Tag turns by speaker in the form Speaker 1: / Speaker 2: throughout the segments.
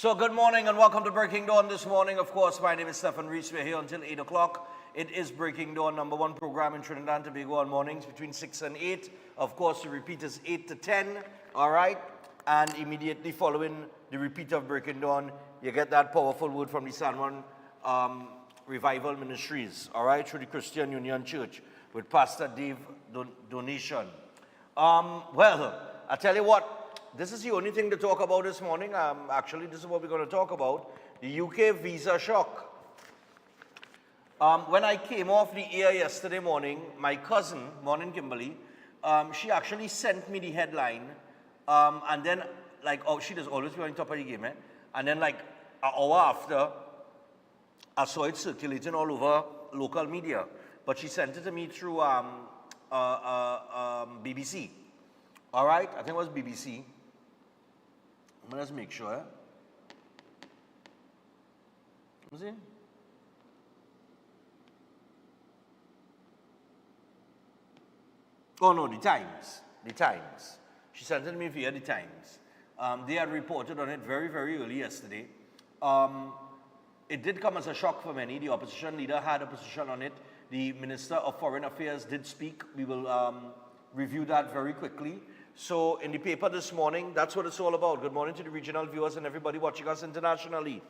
Speaker 1: So good morning and welcome to Breaking Dawn this morning. Of course, my name is Stefan. We're here until 8 o'clock. It is Breaking Dawn, #1 program in Trinidad and Tobago on mornings between 6 and 8. Of course, the repeat is 8 to 10, all right? And immediately following the repeat of Breaking Dawn, you get that powerful word from the San Juan Revival Ministries, all right, through the Christian Union Church with Pastor Dave Donation. Well, I tell you what, this is the only thing to talk about this morning. Actually, this is what we're going to talk about. The UK visa shock. When I came off the air yesterday morning, my cousin, morning Kimberly, she actually sent me the headline. And then, she does always be on top of the game, eh? And then, an hour after, I saw it circulating all over local media. But she sent it to me through BBC. All right? I think it was BBC. Let's make sure. See? Oh no, the Times. The Times. She sent it to me via the Times. They had reported on it very, very early yesterday. It did come as a shock for many. The opposition leader had a position on it. The Minister of Foreign Affairs did speak. We will review that very quickly. So in the paper this morning, that's what it's all about. Good morning to the regional viewers and everybody watching us internationally.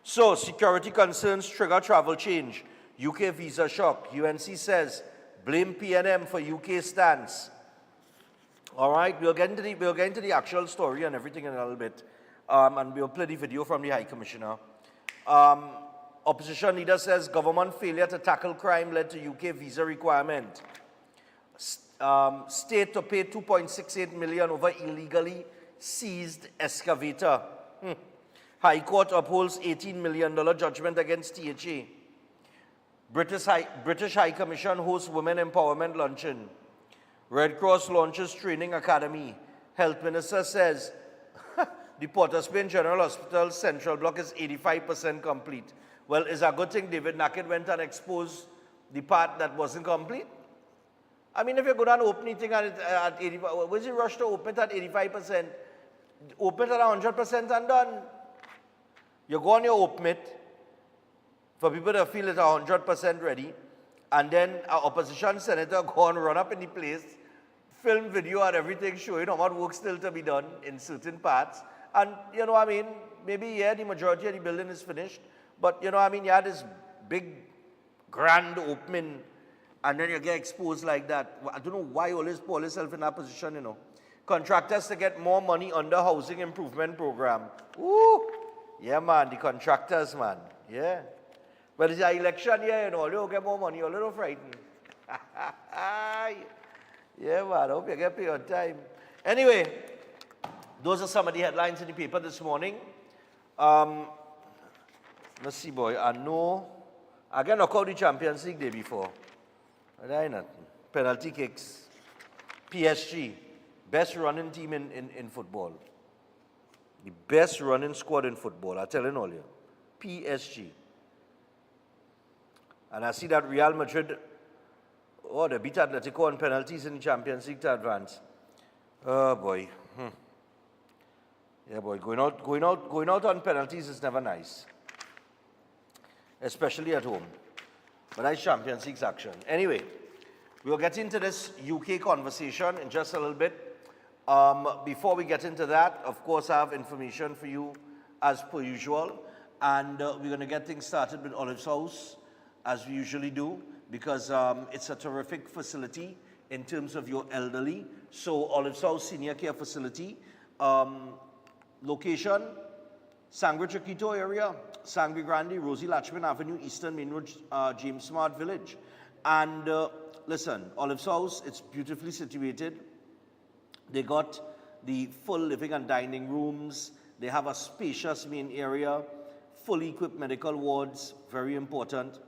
Speaker 1: So security concerns trigger travel change. UK visa shock. UNC says blame PNM for UK stance. All right, we'll get into the actual story and everything in a little bit. And we'll play the video from the High Commissioner. Opposition leader says government failure to tackle crime led to UK visa requirement. State to pay 2.68 million over illegally seized excavator. High Court upholds $18 million judgment against THA. British High Commission hosts Women Empowerment Luncheon. Red Cross launches training academy. Health Minister says the Port of Spain General Hospital Central Block is 85% complete. Well, it's a good thing David Nackett went and exposed the part that wasn't complete. I mean, if you're going to open anything at 85%, was it rush to open it at 85%? Open it at 100% and done. You go on, you open it for people to feel it's 100% ready, and then an opposition senator go and run up in the place, film video and everything showing how much work still to be done in certain parts. And, you know what I mean, maybe, yeah, the majority of the building is finished, but, you know what I mean, you had this big, grand opening, and then you get exposed like that. I don't know why you always put yourself in that position, you know. Contractors to get more money under housing improvement program. Ooh, yeah, man, the contractors, man, yeah. But it's an election year, you know, you'll get more money, you're a little frightened. Yeah, man, I hope you get paid on time. Anyway, those are some of the headlines in the paper this morning. Let's see, boy, I know, I got knocked out the Champions League day before. Penalty kicks. PSG, best running team in football. The best running squad in football, I'm telling all you. PSG. And I see that Real Madrid, they beat Atletico on penalties in the Champions League to advance. Oh boy. Yeah, boy, going out on penalties is never nice. Especially at home. But that's Champions League action. Anyway, we'll get into this UK conversation in just a little bit. Before we get into that, of course, I have information for you as per usual. And we're going to get things started with Olive's House, as we usually do, because it's a terrific facility in terms of your elderly. So Olive's House Senior Care Facility, location, Sangre Chiquito area, Sangre Grande, Rosie Latchman Avenue, Eastern Main Road, James Smart Village. And listen, Olive's House, it's beautifully situated. They got the full living and dining rooms. They have a spacious main area, fully equipped medical wards, very important,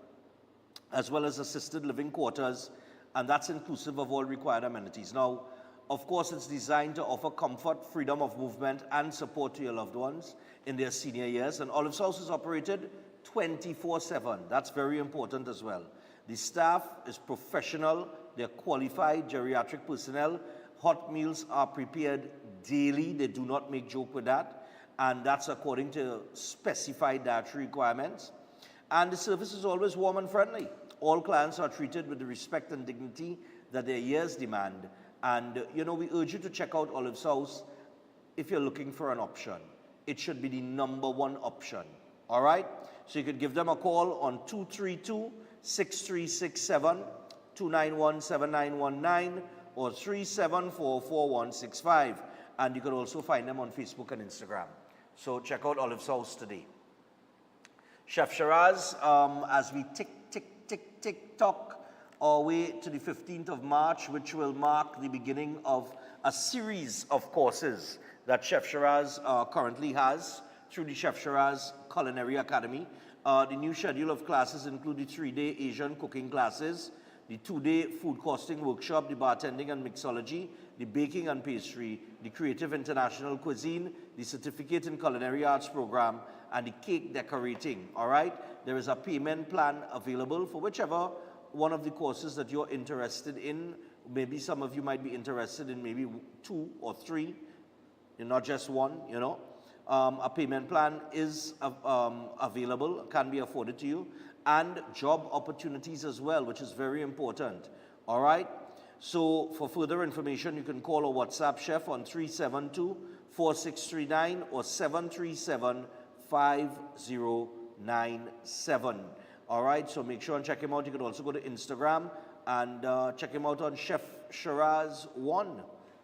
Speaker 1: as well as assisted living quarters, and that's inclusive of all required amenities. Now, of course, it's designed to offer comfort, freedom of movement, and support to your loved ones in their senior years. And Olive's House is operated 24/7. That's very important as well. The staff is professional. They're qualified geriatric personnel. Hot meals are prepared daily. They do not make joke with that. and that's according to specified dietary requirements. And the service is always warm and friendly. All clients are treated with the respect and dignity that their years demand. And, you know, we urge you to check out Olive's House if you're looking for an option. It should be the #1 option, all right? So you could give them a call on 232-6367, 291-7919, or 3744-165. And you can also find them on Facebook and Instagram. So check out Olive's House today. Chef Shiraz, as we tick-tock our way to the 15th of March, which will mark the beginning of a series of courses that Chef Shiraz currently has through the Chef Shiraz Culinary Academy. The new schedule of classes include the 3-day Asian cooking classes, the 2-day food costing workshop, the bartending and mixology, the baking and pastry, the creative international cuisine, the certificate in culinary arts program, and the cake decorating, all right? There is a payment plan available for whichever one of the courses that you're interested in. Maybe some of you might be interested in maybe 2 or 3, not just one, you know. A payment plan is available, can be afforded to you, and job opportunities as well, which is very important, all right? So for further information, you can call or WhatsApp Chef on 372-4639 or 737-5097. All right, so make sure and check him out. You can also go to Instagram and check him out on Chef Shiraz 1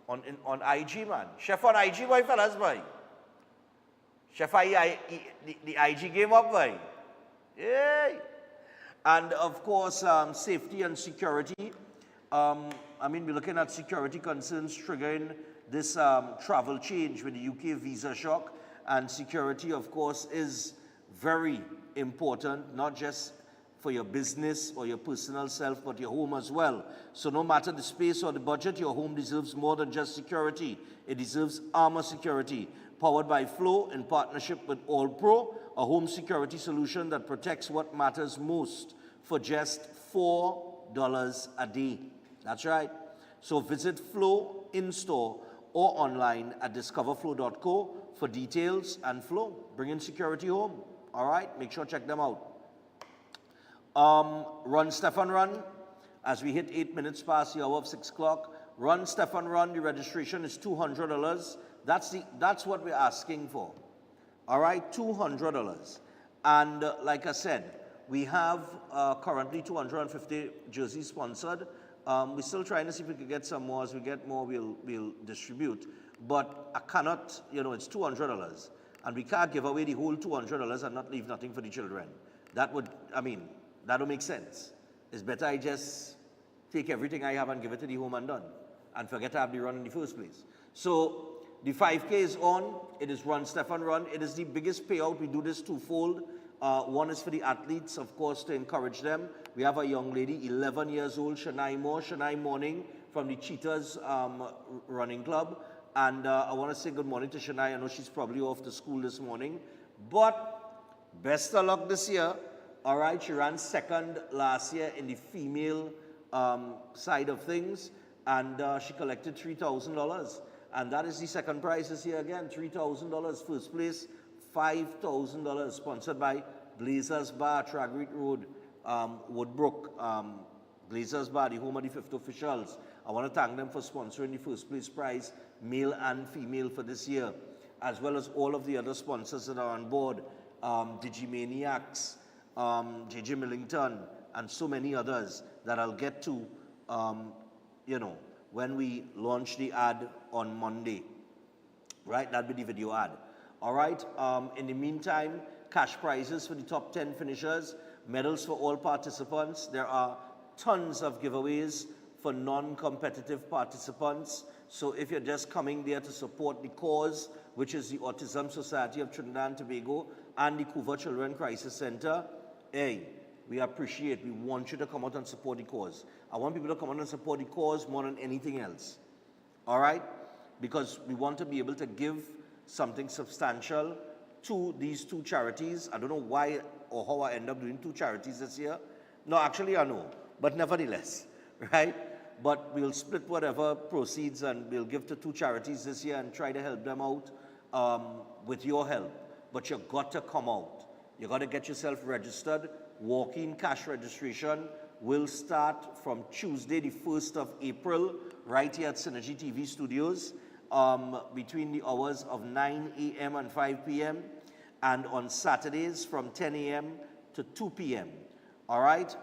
Speaker 1: on IG, man. Chef on IG, boy, fellas, boy. Chef, the IG game up, boy. Yay! And of course, safety and security. I mean, we're looking at security concerns triggering this travel change with the UK visa shock. And security, of course, is very important, not just for your business or your personal self, but your home as well. So no matter the space or the budget, your home deserves more than just security. It deserves armor security, powered by Flow in partnership with All Pro, a home security solution that protects what matters most for just $4 a day. That's right. So visit Flow in-store or online at discoverflow.co for details. And Flow, bringing security home. All right, make sure to check them out. Run Stefan Run, as we hit 8 minutes past the hour of 6 o'clock. Run Stefan Run, the registration is $200. That's what we're asking for. All right, $200. And like I said, we have currently 250 jerseys sponsored. We're still trying to see if we can get some more. As we get more, we'll distribute. But I cannot, you know, it's $200. And we can't give away the whole $200 and not leave nothing for the children. That would, I mean, that don't make sense. It's better I just take everything I have and give it to the home and done, and forget to have the run in the first place. So the 5K is on. It is Run Stefan Run. It is the biggest payout. We do this twofold. One is for the athletes, of course, to encourage them. We have a young lady, 11 years old, Shania Morning from the Cheetahs Running Club. And I want to say good morning to Shania. I know she's probably off to school this morning. But best of luck this year. All right, she ran second last year in the female side of things. And she collected $3,000. And that is the second prize this year again, $3,000. First place, $5,000. Sponsored by Blazers Bar, Tragreet Road, Woodbrook. Blazers Bar, the home of the 5th officials. I want to thank them for sponsoring the first place prize, male and female, for this year, as well as all of the other sponsors that are on board, Digimaniacs, JJ Millington, and so many others that I'll get to, you know, when we launch the ad on Monday. Right, that'll be the video ad. All right, in the meantime, cash prizes for the top 10 finishers, medals for all participants. There are tons of giveaways for non-competitive participants. So if you're just coming there to support the cause, which is the Autism Society of Trinidad and Tobago and the Couva Children Crisis Center, hey, we appreciate, we want you to come out and support the cause. I want people to come out and support the cause more than anything else. All right? Because we want to be able to give something substantial to these two charities. I don't know why or how I end up doing two charities this year. No, actually I know, but nevertheless, right? But we'll split whatever proceeds and we'll give to two charities this year and try to help them out with your help, but you've got to come out. You got to get yourself registered. Walk-in cash registration will start from Tuesday, the 1st of April, right here at Synergy TV Studios, between the hours of 9 a.m. and 5 p.m., and on Saturdays from 10 a.m. to 2 p.m. All right?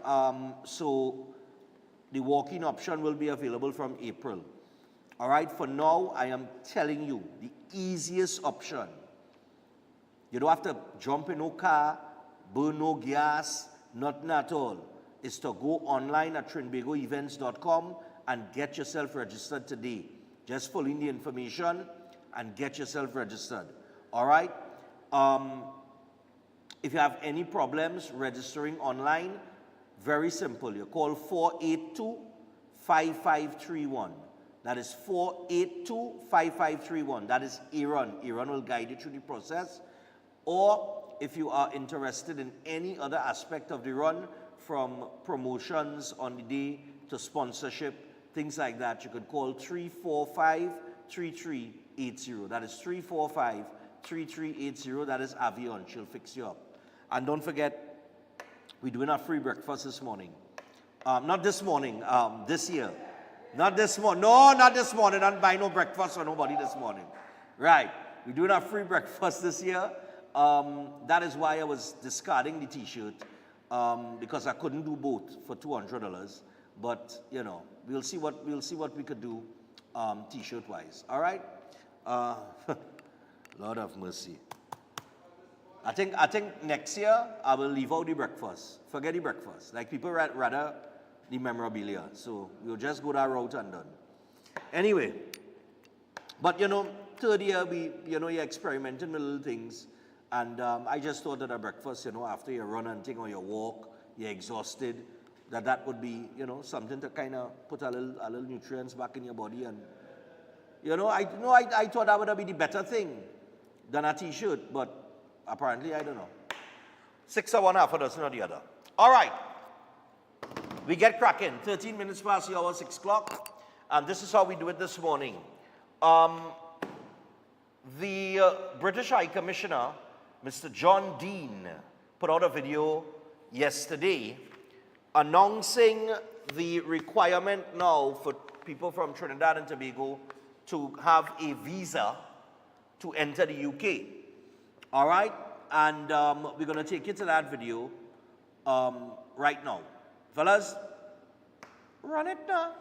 Speaker 1: So the walk-in option will be available from April. All right? For now, I am telling you, the easiest option. You don't have to jump in no car, burn no gas, nothing at all. Is to go online at trinbagoevents.com and get yourself registered today. Just fill in the information and get yourself registered. All right? If you have any problems registering online, very simple. You call 482-5531. That is 482-5531. That is Aaron. Aaron will guide you through the process. Or if you are interested in any other aspect of the run, from promotions on the day to sponsorship, things like that, you could call 345-3380. That is 345-3380. That is Avion. She'll fix you up. And don't forget, we're doing a free breakfast this morning. Not this morning, this year. Not this morning. No, not this morning. Don't buy no breakfast for nobody this morning. Right. We're doing a free breakfast this year. That is why I was discarding the t-shirt. Because I couldn't do both for $200, but you know, we'll see what we could do t-shirt wise. All right, Lord have mercy. I think next year I will leave out the breakfast. Forget the breakfast. Like people rather the memorabilia. So we'll just go that route and done. Anyway, but you know, third year you're experimenting with little things. And I just thought that a breakfast, you know, after you run and thing or you walk, you're exhausted, that would be, you know, something to kind of put a little nutrients back in your body. And, you know, I thought that would be the better thing than a t-shirt, but apparently, I don't know. 6 or 1 half a dozen or the other. All right. We get cracking. 13 minutes past the hour, 6 o'clock. And this is how we do it this morning. The British High Commissioner, Mr. John Dean, put out a video yesterday announcing the requirement now for people from Trinidad and Tobago to have a visa to enter the UK. All right? And we're going to take you to that video right now. Fellas, run it now.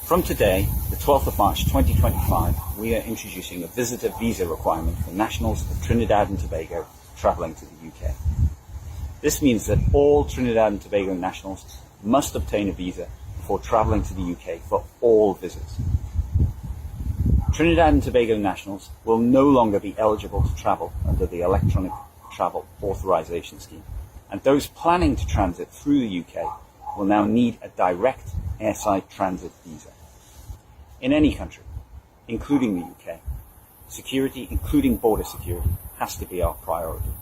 Speaker 2: From today, the 12th of March 2025, we are introducing a visitor visa requirement for nationals of Trinidad and Tobago travelling to the UK. This means that all Trinidad and Tobago nationals must obtain a visa before travelling to the UK for all visits. Trinidad and Tobago nationals will no longer be eligible to travel under the Electronic Travel Authorisation Scheme, and those planning to transit through the UK will now need a direct airside transit visa. In any country, including the UK, security, including border security, has to be our priority.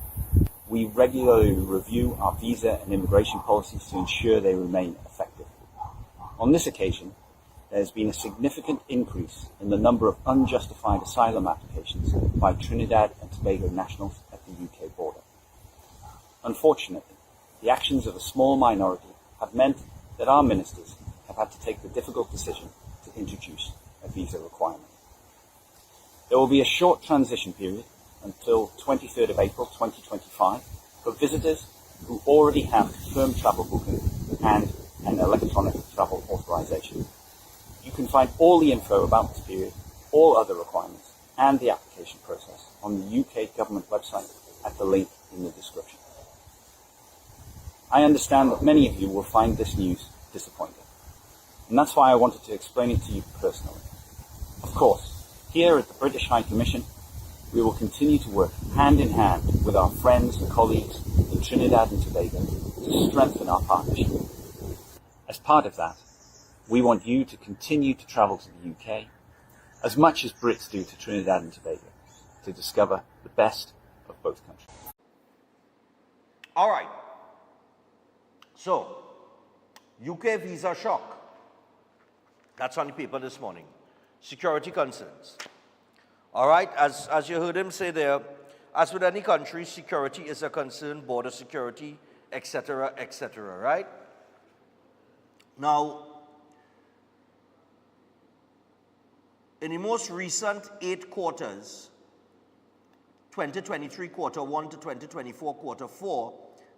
Speaker 2: We regularly review our visa and immigration policies to ensure they remain effective. On this occasion, there has been a significant increase in the number of unjustified asylum applications by Trinidad and Tobago nationals at the UK border. Unfortunately, the actions of a small minority have meant that our ministers have had to take the difficult decision to introduce a visa requirement. There will be a short transition period until 23rd of April 2025 for visitors who already have confirmed travel booking and an electronic travel authorization. You can find all the info about this period, all other requirements, and the application process on the UK government website at the link in the description. I understand that many of you will find this news disappointing, and that's why I wanted to explain it to you personally. Of course, here at the British High Commission, we will continue to work hand in hand with our friends and colleagues in Trinidad and Tobago to strengthen our partnership. As part of that, we want you to continue to travel to the UK as much as Brits do to Trinidad and Tobago to discover the best of both countries.
Speaker 1: All right. So, UK visa shock. That's on the paper this morning. security concerns. All right, as you heard him say there, as with any country, security is a concern, border security, etc., right? Now, in the most recent 8 quarters, 2023 quarter 1 to 2024 quarter 4,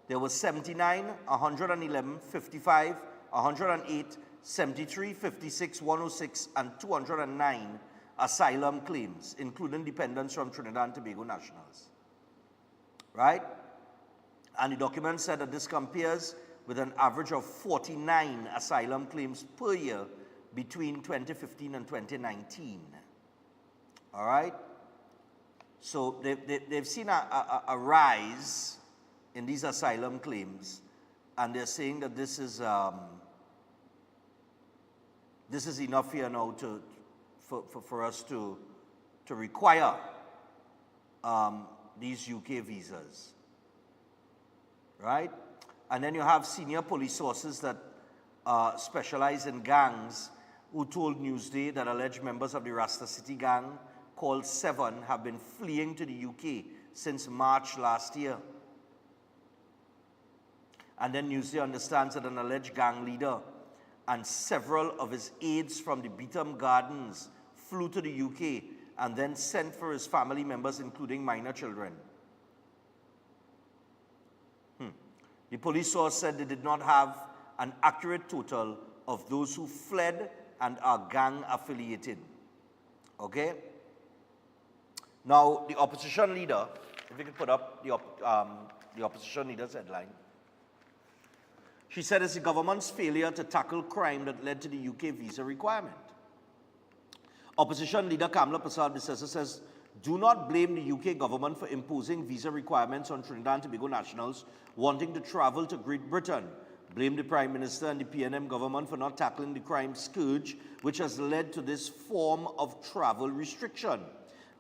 Speaker 1: there was 79, 111, 55, 108, 73, 56, 106, and 209 asylum claims, including dependents from Trinidad and Tobago nationals. Right? And the document said that this compares with an average of 49 asylum claims per year between 2015 and 2019. All right? So they've seen a rise in these asylum claims, and they're saying that this is enough here now for us to require these UK visas, right? And then you have senior police sources that specialize in gangs who told Newsday that alleged members of the Rasta City gang called Seven have been fleeing to the UK since March last year. And then Newsday understands that an alleged gang leader and several of his aides from the Beetham Gardens flew to the UK and then sent for his family members, including minor children. The police source said they did not have an accurate total of those who fled and are gang affiliated. Okay? Now, the opposition leader, if you could put up the opposition leader's headline. She said it's the government's failure to tackle crime that led to the UK visa requirement. Opposition leader Kamala Prasad-Bissessa says, do not blame the UK government for imposing visa requirements on Trinidad and Tobago nationals wanting to travel to Great Britain. Blame the Prime Minister and the PNM government for not tackling the crime scourge which has led to this form of travel restriction.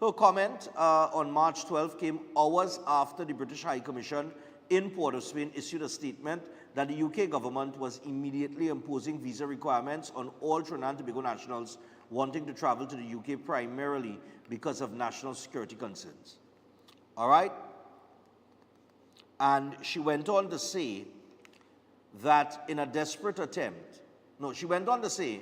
Speaker 1: Her comment on March 12 came hours after the British High Commission in Port of Spain issued a statement that the UK government was immediately imposing visa requirements on all Trinidad and Tobago nationals wanting to travel to the UK primarily because of national security concerns. All right? And she went on to say that in a desperate attempt, she went on to say,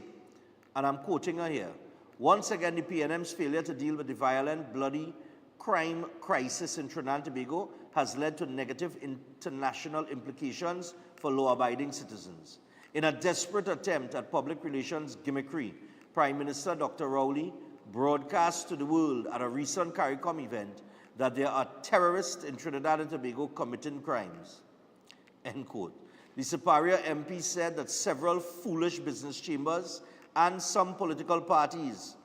Speaker 1: and I'm quoting her here, once again the PNM's failure to deal with the violent, bloody crime crisis in Trinidad and Tobago has led to negative international implications for law-abiding citizens. In a desperate attempt at public relations gimmickry, Prime Minister Dr. Rowley broadcast to the world at a recent CARICOM event that there are terrorists in Trinidad and Tobago committing crimes. End quote. The Siparia MP said that several foolish business chambers and some political parties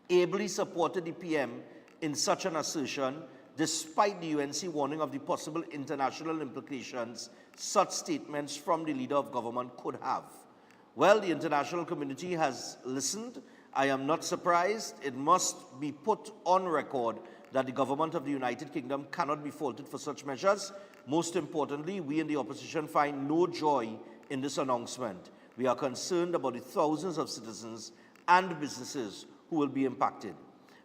Speaker 1: ably supported the PM in such an assertion, despite the UNC warning of the possible international implications such statements from the leader of government could have. Well, the international community has listened. I am not surprised. It must be put on record that the government of the United Kingdom cannot be faulted for such measures. Most importantly, we in the opposition find no joy in this announcement. We are concerned about the thousands of citizens and businesses who will be impacted.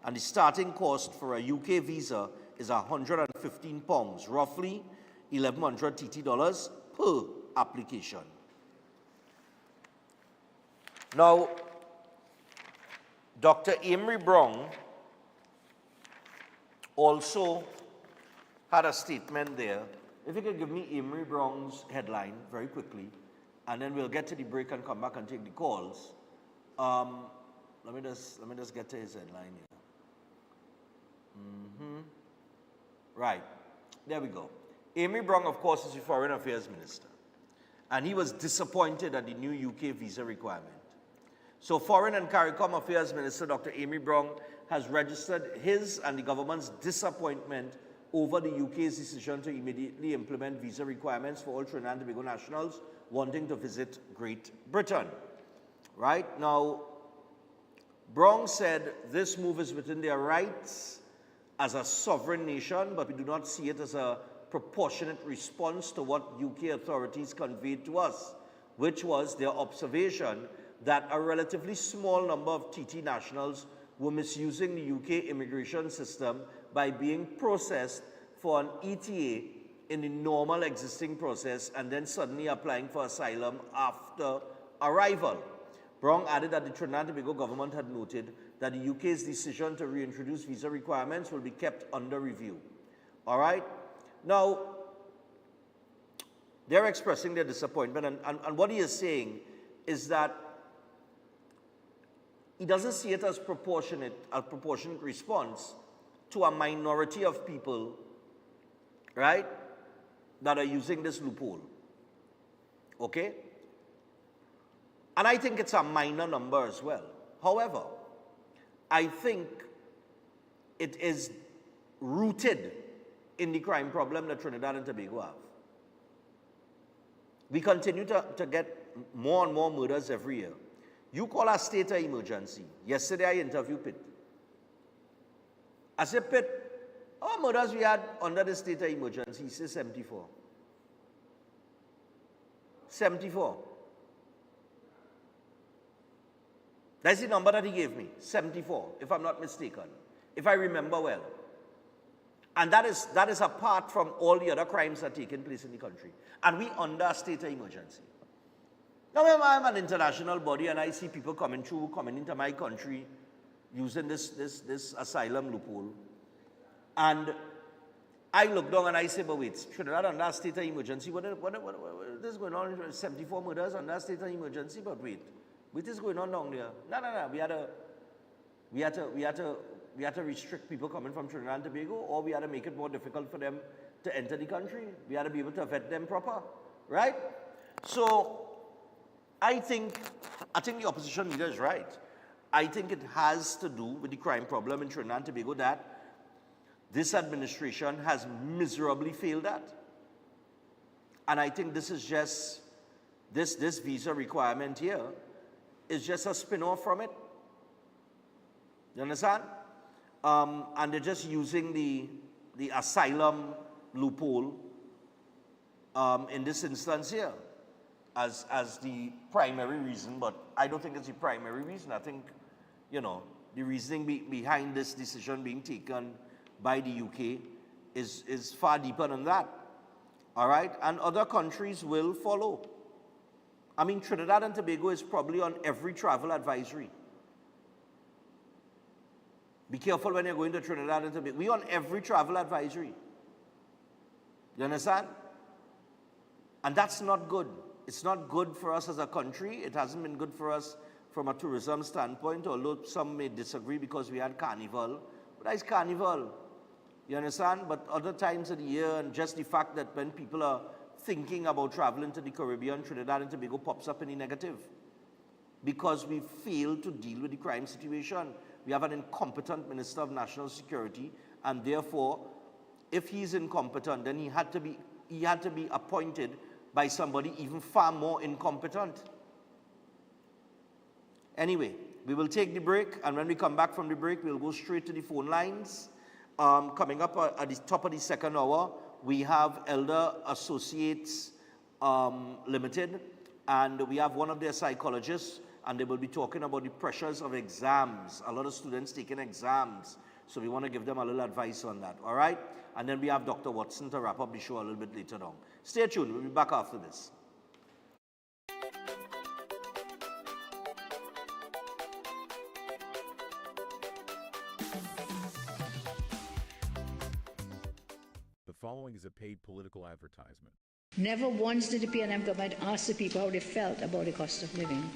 Speaker 1: And the starting cost for a UK visa is £115, roughly 1,100 TT dollars per application. Now, Dr. Amory Brown also had a statement there. If you could give me Amory Brown's headline very quickly, and then we'll get to the break and come back and take the calls. Let me just get to his headline here. Right, there we go. Amory Brown, of course, is the Foreign Affairs Minister, and he was disappointed at the new UK visa requirement. So Foreign and CARICOM Affairs Minister Dr. Amory Brown has registered his and the government's disappointment over the UK's decision to immediately implement visa requirements for all Trinidad and Tobago nationals wanting to visit Great Britain. Right? Now, Brown said this move is within their rights as a sovereign nation, but we do not see it as a proportionate response to what UK authorities conveyed to us, which was their observation that a relatively small number of TT nationals were misusing the UK immigration system by being processed for an ETA in the normal existing process and then suddenly applying for asylum after arrival. Brown added that the Trinidad and Tobago government had noted that the UK's decision to reintroduce visa requirements will be kept under review. All right? Now, they're expressing their disappointment, and what he is saying is that he doesn't see it as a proportionate response to a minority of people, right, that are using this loophole. Okay? And I think it's a minor number as well. However, I think it is rooted in the crime problem that Trinidad and Tobago have. We continue to get more and more murders every year. You call a state of emergency. Yesterday I interviewed Pitt. I said, Pitt, how many murders we had under the state of emergency? He says 74. 74. That's the number that he gave me, 74, if I'm not mistaken, if I remember well. And that is apart from all the other crimes that are taking place in the country. And we under a state of emergency. Now, I'm an international body and I see people coming into my country using this asylum loophole. And I look down and I say, but wait, Trinidad under a state of emergency, what is going on? 74 murders under a state of emergency, but wait. What is going on down there? No. We had to restrict people coming from Trinidad and Tobago, or we had to make it more difficult for them to enter the country. We had to be able to vet them proper, right? So I think the opposition leader is right. I think it has to do with the crime problem in Trinidad and Tobago that this administration has miserably failed at. And I think this is just, this visa requirement here is just a spin-off from it. You understand? And they're just using the asylum loophole in this instance here as the primary reason, but I don't think it's the primary reason. I think, you know, the reasoning behind this decision being taken by the UK is far deeper than that. All right? And other countries will follow. I mean, Trinidad and Tobago is probably on every travel advisory. Be careful when you're going to Trinidad and Tobago. We're on every travel advisory. You understand? And that's not good. It's not good for us as a country. It hasn't been good for us from a tourism standpoint, although some may disagree because we had Carnival. But that's Carnival. You understand? But other times of the year, and just the fact that when people are thinking about traveling to the Caribbean, Trinidad and Tobago pops up in the negative. Because we fail to deal with the crime situation. We have an incompetent Minister of National Security, and therefore, if he's incompetent, then he had to be appointed by somebody even far more incompetent. Anyway, we will take the break, and when we come back from the break, we'll go straight to the phone lines. Coming up at the top of the second hour, we have Elder Associates Limited, and we have one of their psychologists, and they will be talking about the pressures of exams. A lot of students taking exams, so we want to give them a little advice on that, all right? And then we have Dr. Watson to wrap up the show a little bit later on. Stay tuned, we'll be back after this.
Speaker 3: The following is a paid political advertisement.
Speaker 4: Never once did the PNM government ask the people how they felt about the cost of living.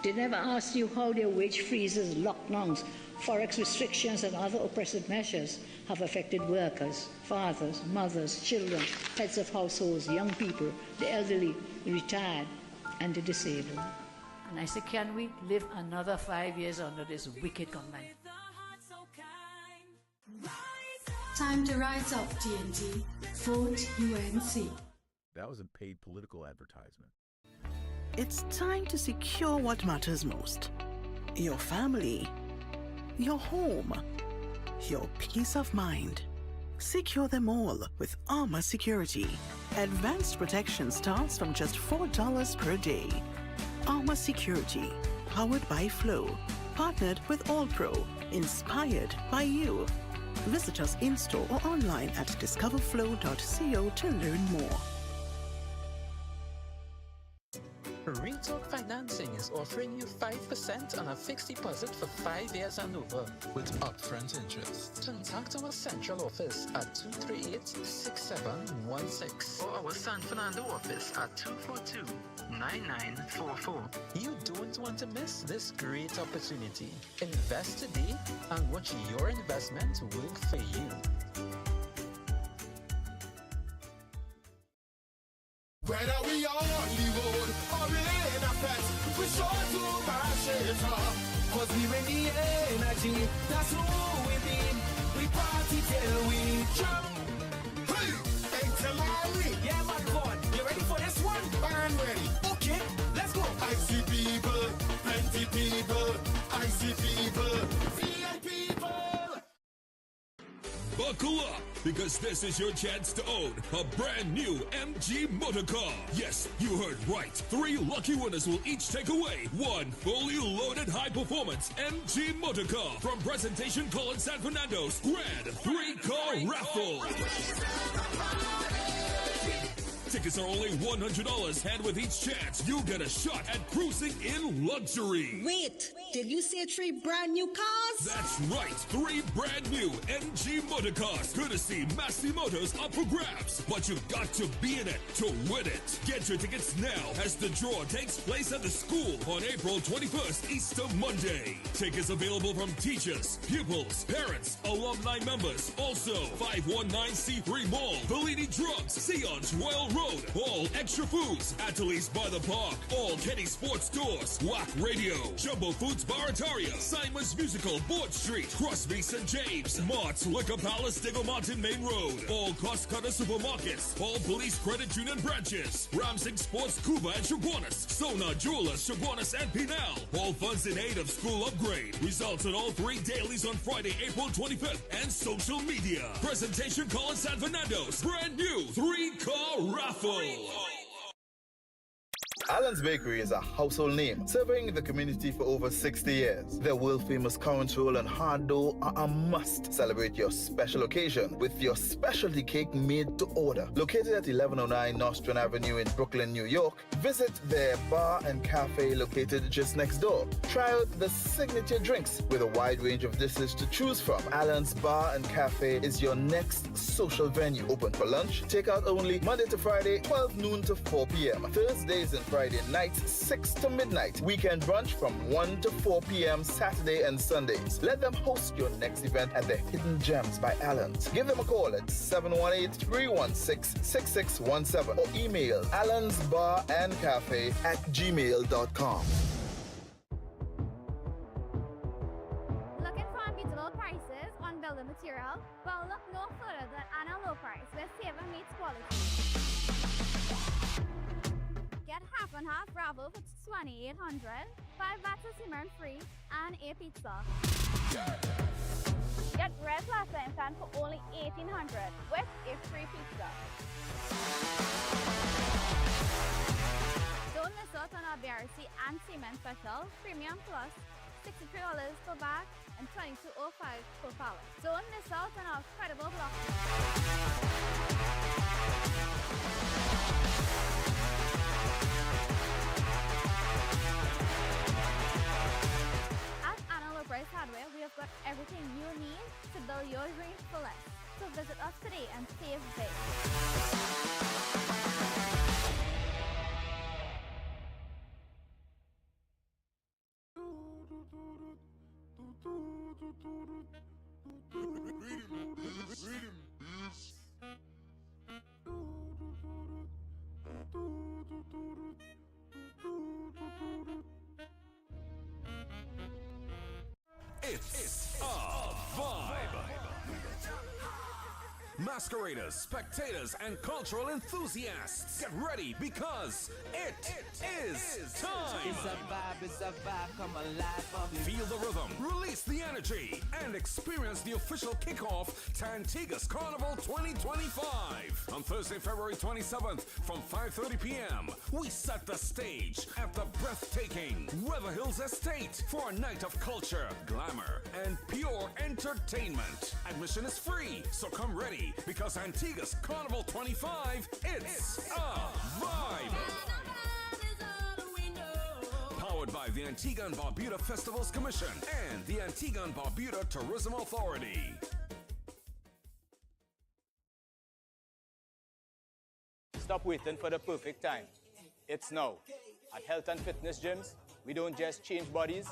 Speaker 4: They never asked you how their wage freezes, lockdowns, forex restrictions, and other oppressive measures have affected workers, fathers, mothers, children, heads of households, young people, the elderly, the retired, and the disabled. And I said, can we live another 5 years under this wicked government?
Speaker 5: Time to rise up, TNT. Vote UNC.
Speaker 3: That was a paid political advertisement.
Speaker 6: It's time to secure what matters most. Your family, your home, your peace of mind. Secure them all with Armor Security. Advanced protection starts from just $4 per day. Armor Security, powered by Flow, partnered with All Pro, inspired by you. Visit us in-store or online at discoverflow.co to learn more.
Speaker 7: Retalk Financing is offering you 5% on a fixed deposit for 5 years and over with upfront interest. Contact our central office at 238-6716 or our San Fernando office at 242-9944. You don't want to miss this great opportunity. Invest today and watch your investment work for you.
Speaker 8: Whether we are on the road or in a fest, we sure to mash it up. Cause we bring the energy, that's who we mean. We party till we jump. Hey, till we. Yeah, man, go on. You ready for this one? I'm ready. Okay, let's go. I see people, plenty people. I see people, VI people.
Speaker 9: Buckle up, because this is your chance to own a brand new MG motor car. Yes, you heard right. 3 lucky winners will each take away one fully loaded high-performance MG motor car from Presentation College San Fernando's Grand 3-Car Raffle. Tickets are only $100, and with each chance, you get a shot at cruising in luxury.
Speaker 10: Wait, did you say 3 brand new cars?
Speaker 9: That's right, 3 brand new MG motor cars, courtesy Massey Motors, up for grabs. But you've got to be in it to win it. Get your tickets now, as the draw takes place at the school on April 21st, Easter Monday. Tickets available from teachers, pupils, parents, alumni members. Also, 519C3 Mall, Bellini Drugs, Sion's Royal Road, all Extra Foods, Ateliers by the Park, all Kenny Sports Stores, WAC Radio, Jumbo Foods Barataria, Simon's Musical, Board Street, Crosby St. James, Mart's Liquor Palace, Diggle Mountain Main Road, all Cost Cutter Supermarkets, all Police Credit Union branches, Ramsing Sports, Cuba and Chaguanas, Sona Jewelers, Chaguanas and Pinal, all funds in aid of school upgrade. Results on all 3 dailies on Friday, April 25th, and social media. Presentation College San Fernando's brand new 3-car raffle.
Speaker 11: Allen's Bakery is a household name, serving the community for over 60 years. Their world-famous currant roll and hard dough are a must. Celebrate your special occasion with your specialty cake made to order. Located at 1109 Nostrand Avenue in Brooklyn, New York, visit their bar and cafe located just next door. Try out the signature drinks with a wide range of dishes to choose from. Allen's Bar and Cafe is your next social venue. Open for lunch, takeout only, Monday to Friday, 12 noon to 4 p.m. Thursdays and Friday nights, 6 to midnight. Weekend brunch from 1 to 4 p.m. Saturday and Sundays. Let them host your next event at the Hidden Gems by Allen's. Give them a call at 718-316-6617 or email allensbarandcafe@gmail.com.
Speaker 12: Looking for unbeatable prices on building material? Well, look no further than Anna Low Price, where saving meets quality. Get half and half Bravo for $2,800, 5 bags of cement free, and a pizza. Get red plaster instant for only $1,800 with a free pizza. Don't miss out on our BRC and cement special, Premium Plus, $63 per bag and $22.05 per pallet. Don't miss out on our incredible block. At Analog Price Hardware, we have got everything you need to build your dreams for less. So visit us today and save big.
Speaker 13: It's a vibe. Masqueraders, spectators, and cultural enthusiasts, get ready because it is time.
Speaker 14: It's a vibe, come alive.
Speaker 13: Feel the rhythm, release Face the energy and experience the official kickoff to Antigua's Carnival 2025 on Thursday, February 27th from 5:30 p.m. We set the stage at the breathtaking Weather Hills Estate for a night of culture, glamour, and pure entertainment. Admission is free, so come ready because Antigua's Carnival 25, it's a vibe. Powered by the Antigua and Barbuda Festivals Commission and the Antigua and Barbuda Tourism Authority.
Speaker 14: Stop waiting for the perfect time. It's now. At Health and Fitness Gyms, we don't just change bodies,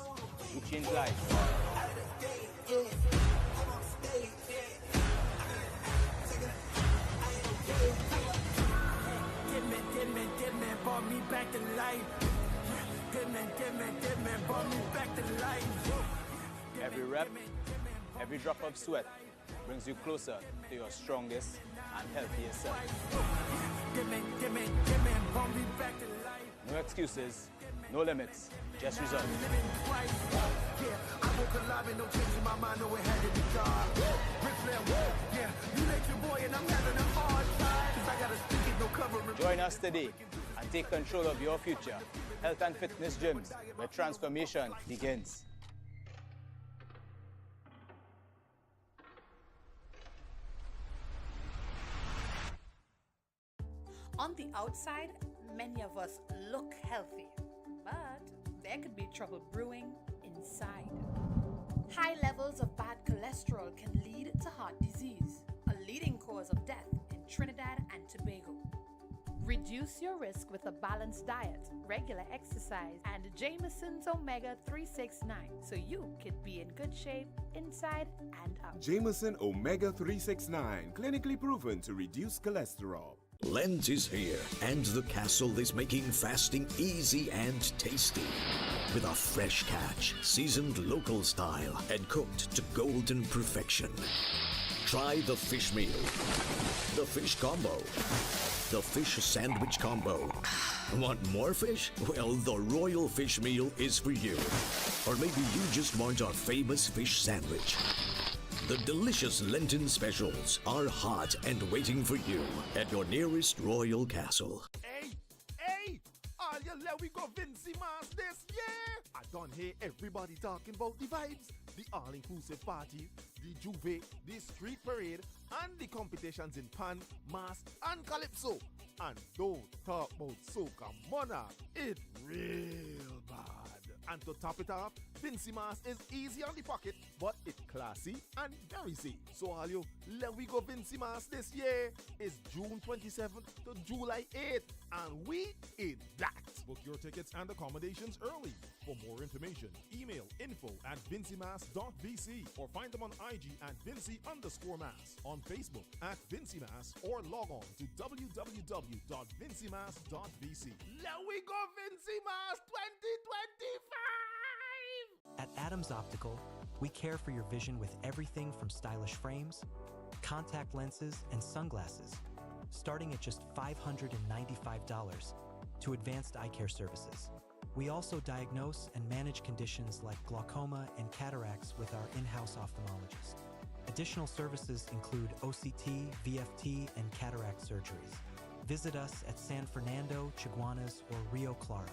Speaker 14: we change lives.
Speaker 8: Dead man brought me back to life. Dead man brought me back to life.
Speaker 14: Every rep, every drop of sweat brings you closer to your strongest and healthiest self.
Speaker 8: Dead man brought me back to life.
Speaker 14: No excuses, no limits, just results.
Speaker 8: Yeah, I woke alive and no changing my mind, no it had to be God. Ric Flair, yeah, you like your boy and I'm having a hard time. 'Cause I gotta speak it, no covering.
Speaker 14: Join us today and take control of your future. Health and Fitness Gyms, where transformation begins.
Speaker 15: On the outside, many of us look healthy, but there could be trouble brewing inside. High levels of bad cholesterol can lead to heart disease, a leading cause of death in Trinidad and Tobago. Reduce your risk with a balanced diet, regular exercise, and Jameson's Omega 369 so you can be in good shape inside and out.
Speaker 16: Jameson Omega 369, clinically proven to reduce cholesterol.
Speaker 17: Lent is here, and the castle is making fasting easy and tasty. With a fresh catch, seasoned local style, and cooked to golden perfection. Try the fish meal, the fish combo, the fish sandwich combo. Want more fish? Well, the royal fish meal is for you. Or maybe you just want our famous fish sandwich. The delicious Lenten specials are hot and waiting for you at your nearest royal castle.
Speaker 18: Hey! All you let we go Vincy Mass this year! I don't hear everybody talking about the vibes, the all-inclusive party, the juve, the street parade, and the competitions in pan, mass, and calypso. And don't talk about soca monarch, it's real bad. And to top it off, Vincy Mass is easy on the pocket, but it's classy and very safe. So all you, let we go Vincy Mass this year is June 27th to July 8th, and we in that.
Speaker 19: Book your tickets and accommodations early. For more information, email info@vincymass.vc or find them on IG at Vincy_Mass, on Facebook at Vincy Mass, or log on to www.vincymass.vc.
Speaker 18: Let we go Vincy Mass 2025!
Speaker 20: At Adams Optical, we care for your vision with everything from stylish frames, contact lenses, and sunglasses, starting at just $595, to advanced eye care services. We also diagnose and manage conditions like glaucoma and cataracts with our in-house ophthalmologist. Additional services include OCT, VFT, and cataract surgeries. Visit us at San Fernando, Chaguanas, or Rio Claro.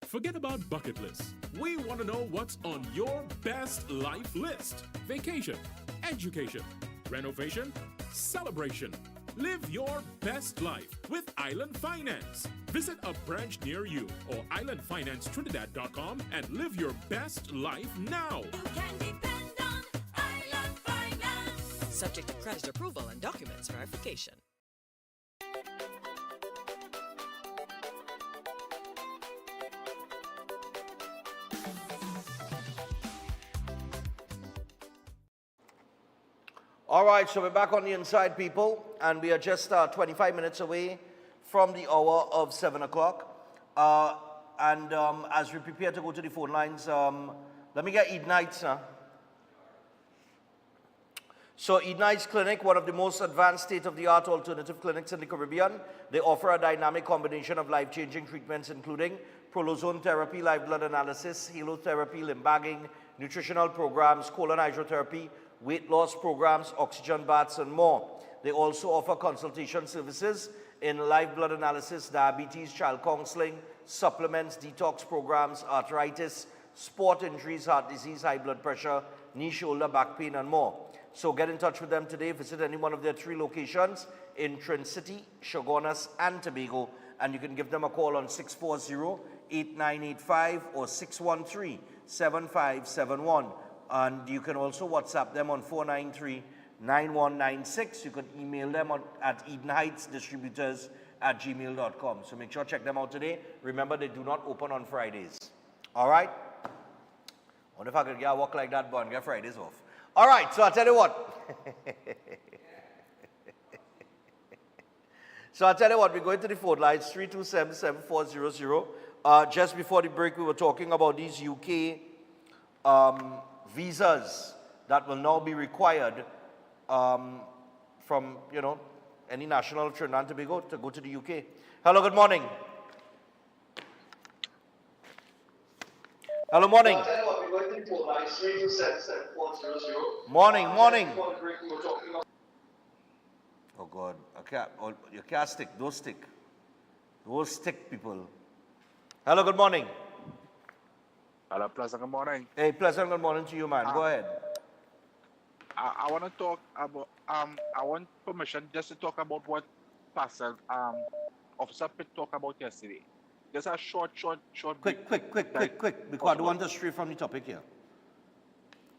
Speaker 21: Forget about bucket lists. We want to know what's on your best life list. Vacation, education, renovation, celebration. Live your best life with Island Finance. Visit a branch near you or islandfinancetrinidad.com and live your best life now.
Speaker 22: You can depend on Island Finance. Subject to credit approval and documents verification.
Speaker 1: All right, so we're back on the inside, people, and we are just 25 minutes away from the hour of 7 o'clock. As we prepare to go to the phone lines, let me get Eid Nights. So Eid Nights Clinic, one of the most advanced state-of-the-art alternative clinics in the Caribbean. They offer a dynamic combination of life-changing treatments, including prolozone therapy, live blood analysis, halotherapy, limb bagging, nutritional programs, colon hydrotherapy, weight loss programs, oxygen baths, and more. They also offer consultation services in live blood analysis, diabetes, child counseling, supplements, detox programs, arthritis, sport injuries, heart disease, high blood pressure, knee, shoulder, back pain, and more. So get in touch with them today. Visit any one of their 3 locations in Trin City, Chaguanas, and Tobago, and you can give them a call on 640-8985 or 613-7571. And you can also WhatsApp them on 493-9196. You can email them at EdenHeightsDistributors@gmail.com. So make sure to check them out today. Remember, they do not open on Fridays. All right? I wonder if I could get a walk like that, but get Fridays off. All right, so I'll tell you what. We're going to the phone lines, 327-7400. Just before the break, we were talking about these UK visas that will now be required from, any national of Trinidad and Tobago to go to the UK. Hello, good morning. Hello, morning. Morning. Oh God, you can't stick. Those stick. Those stick, people. Hello, good morning.
Speaker 2: Hello, pleasant good morning.
Speaker 1: Hey, pleasant good morning to you, man. Go ahead.
Speaker 2: I want to talk about, I want permission just to talk about what Pastor Officer Pitt talked about yesterday. Just a short.
Speaker 1: Quick, because I don't want to stray from the topic here.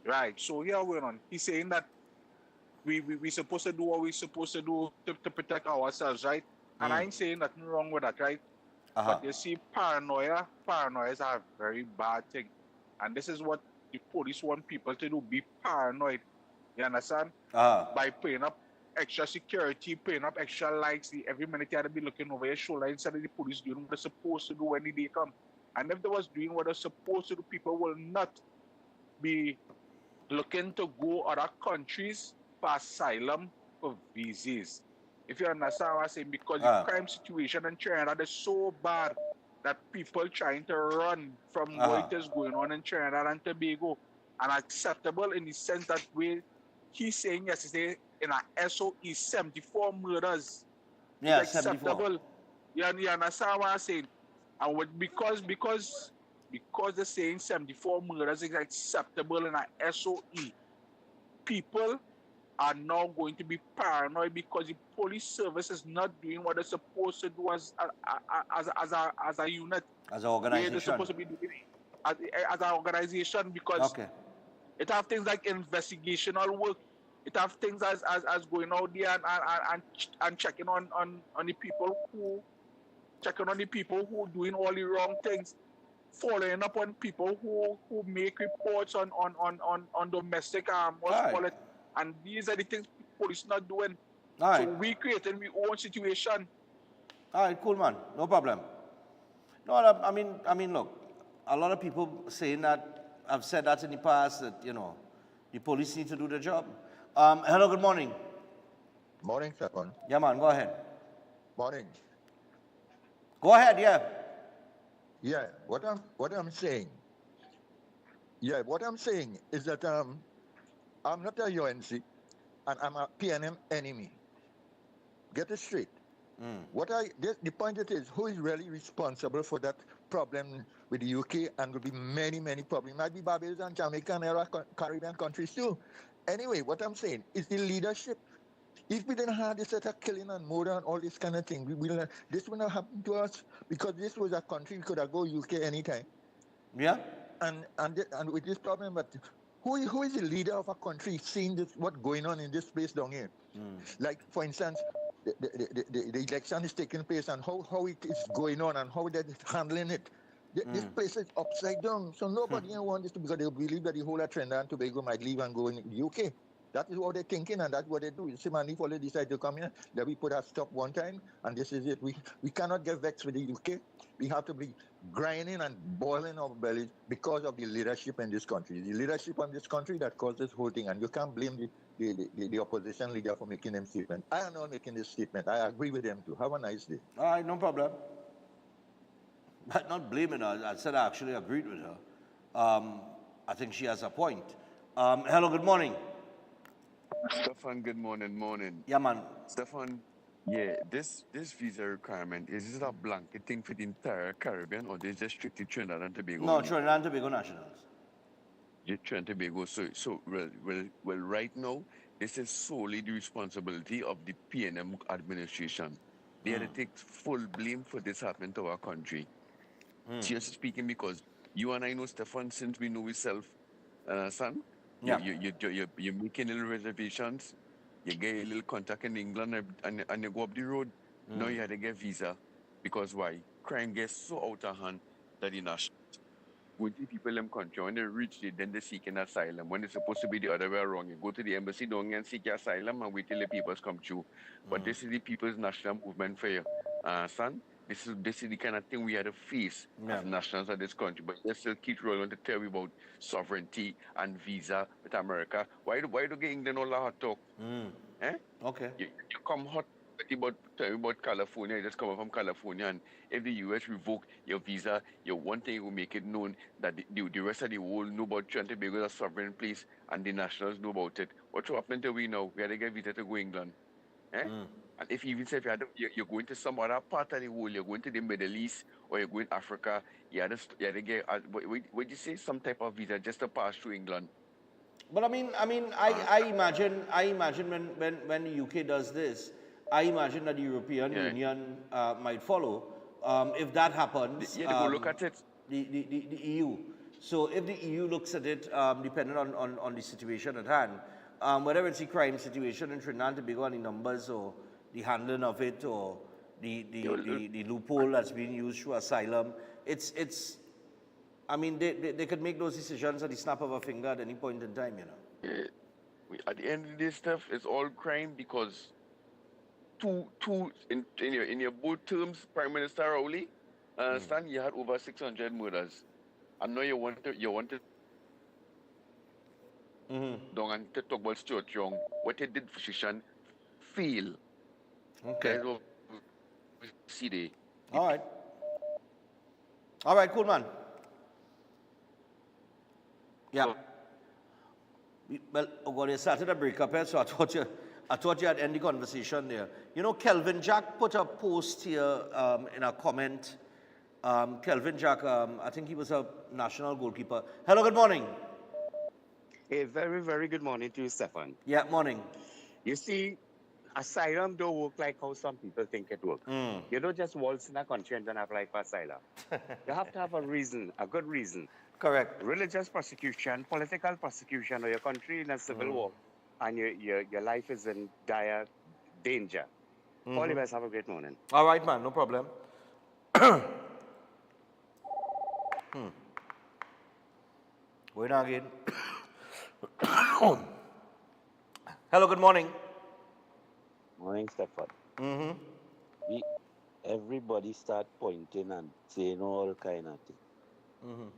Speaker 2: Right, so here we're on. He's saying that we supposed to do what we're supposed to do to protect ourselves, right? And I ain't saying nothing wrong with that, right? But you see, paranoia is a very bad thing. And this is what the police want people to do, be paranoid. You understand? By paying up extra security, paying up extra lights, every minute you had to be looking over your shoulder instead of the police doing what they're supposed to do when they come. And if they was doing what they're supposed to do, people will not be looking to go other countries for asylum, for visas. If you understand what I'm saying, because the crime situation in Trinidad is so bad that people trying to run from what is going on in Trinidad and Tobago, unacceptable in the sense that he's saying yesterday in a SOE 74 murders.
Speaker 1: Yeah,
Speaker 2: it's acceptable. You understand what I'm saying? And because they're saying 74 murders is acceptable in a SOE, people are now going to be paranoid because the police service is not doing what they're supposed to do as a unit.
Speaker 1: As an organization.
Speaker 2: They're supposed to be doing as an organization because it have things like investigational work. It have things as going out there and checking on the people who doing all the wrong things, following up on people who make reports on domestic and these are the things police not doing. So we creating our own situation.
Speaker 1: All right, cool, man. No problem. No, I mean, look, a lot of people saying that, I've said that in the past, that, the police need to do their job. Hello, good morning.
Speaker 4: Morning, Stefan.
Speaker 1: Yeah, man, go ahead.
Speaker 4: Morning.
Speaker 1: Go ahead, yeah.
Speaker 4: Yeah, what I'm saying is that I'm not a UNC and I'm a PNM enemy. Get it straight. The point is, who is really responsible for that problem with the UK, and will be many problems. Might be Barbados and Jamaica and other Caribbean countries too. Anyway, what I'm saying is the leadership. If we didn't have this set of killing and murder and all this kind of thing, this would not happen to us, because this was a country we could have go UK anytime.
Speaker 1: Yeah.
Speaker 4: And with this problem, but who is the leader of a country seeing this, what's going on in this place down here? Like, for instance, the election is taking place and how it is going on and how they're handling it. This place is upside down. So nobody wants this to, because they believe that the whole of Trinidad and Tobago might leave and go in the UK. That is what they're thinking, and that's what they do. You see, man, if they decide to come here, then we put a stop one time, and this is it. We cannot get vexed with the UK. We have to be grinding and boiling our bellies because of the leadership in this country. The leadership in this country that caused this whole thing, and you can't blame the opposition leader for making them statement. I am not making this statement. I agree with them too. Have a nice day.
Speaker 1: All right, no problem. But not blaming her. I said I actually agreed with her. I think she has a point. Hello, good morning.
Speaker 3: Stefan, good morning.
Speaker 1: Yeah, man.
Speaker 3: Stefan, yeah, this visa requirement, is it a blanket thing for the entire Caribbean or is it just strictly Trinidad and Tobago?
Speaker 1: No, Trinidad and Tobago nationals.
Speaker 3: Just Trinidad and Tobago. So right now, this is solely the responsibility of the PNM administration. They had to take full blame for this happening to our country. Seriously speaking, because you and I know, Stefan, since we know ourselves, son,
Speaker 1: Yeah.
Speaker 3: you're making little reservations, you get a little contact in England and you go up the road. Now you had to get visa. Because why? Crime gets so out of hand that the national going to people in them country, when they reach it, then they seek an asylum. When it's supposed to be the other way around, you go to the embassy down and seek your asylum and wait till the papers come through. But this is the people's national movement for you. Son, this is the kind of thing we had to face as nationals of this country. But they still keep rolling to tell you about sovereignty and visa with America. Why do get England all that hot talk? Eh?
Speaker 1: Okay.
Speaker 3: You come hot tell me about California. You just come up from California, and if the US revoke your visa, your one thing will make it known that the rest of the world know about Trinidad and Tobago as a sovereign place, and the nationals know about it. What's happening to we now? We had to get visa to go England. Eh? And if you even say you're going to some other part of the world, you're going to the Middle East or you're going to Africa, you had to get what you say, some type of visa just to pass through England.
Speaker 1: But I imagine when the UK does this, I imagine that the European Union might follow. If that happens,
Speaker 3: go look at it.
Speaker 1: The EU. So if the EU looks at it, depending on the situation at hand, whether it's the crime situation in Trinidad and Tobago and the numbers or the handling of it or the loophole that's being used through asylum, they could make those decisions at the snap of a finger at any point in time, you know.
Speaker 3: At the end of this stuff, it's all crime because in your both terms, Prime Minister Rowley, Stan, you had over 600 murders. I know you wanted Don't and to talk about Stuart Young. What he did for Shishan, fail.
Speaker 1: Okay.
Speaker 3: See there.
Speaker 1: All right, cool, man. Yeah. Well, you started a breakup here, so I thought you had end the conversation there. You know, Kelvin Jack put a post here in a comment. Kelvin Jack, I think he was a national goalkeeper. Hello, good morning.
Speaker 5: A very, very good morning to you, Stefan.
Speaker 1: Yeah, morning.
Speaker 5: You see, asylum don't work like how some people think it works. You don't just waltz in a country and then apply for asylum. You have to have a reason, a good reason.
Speaker 1: Correct.
Speaker 5: Religious persecution, political persecution, or your country in a civil war, and your life is in dire danger. All the best. Have a great morning.
Speaker 1: All right, man. No problem. Going again. Hello, good morning.
Speaker 23: Morning, Stefan. Everybody start pointing and saying all kind of things.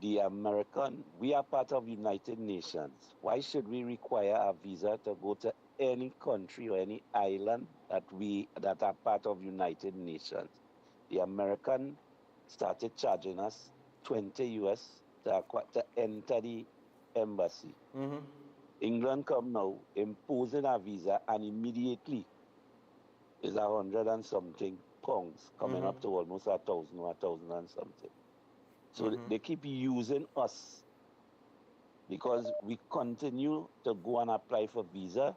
Speaker 23: The American, we are part of United Nations. Why should we require a visa to go to any country or any island that are part of United Nations? The American started charging us $20 to enter the embassy. England come now, imposing a visa, and immediately is 100 and something pounds, coming up to almost 1,000 or 1,000 and something. So they keep using us because we continue to go and apply for visa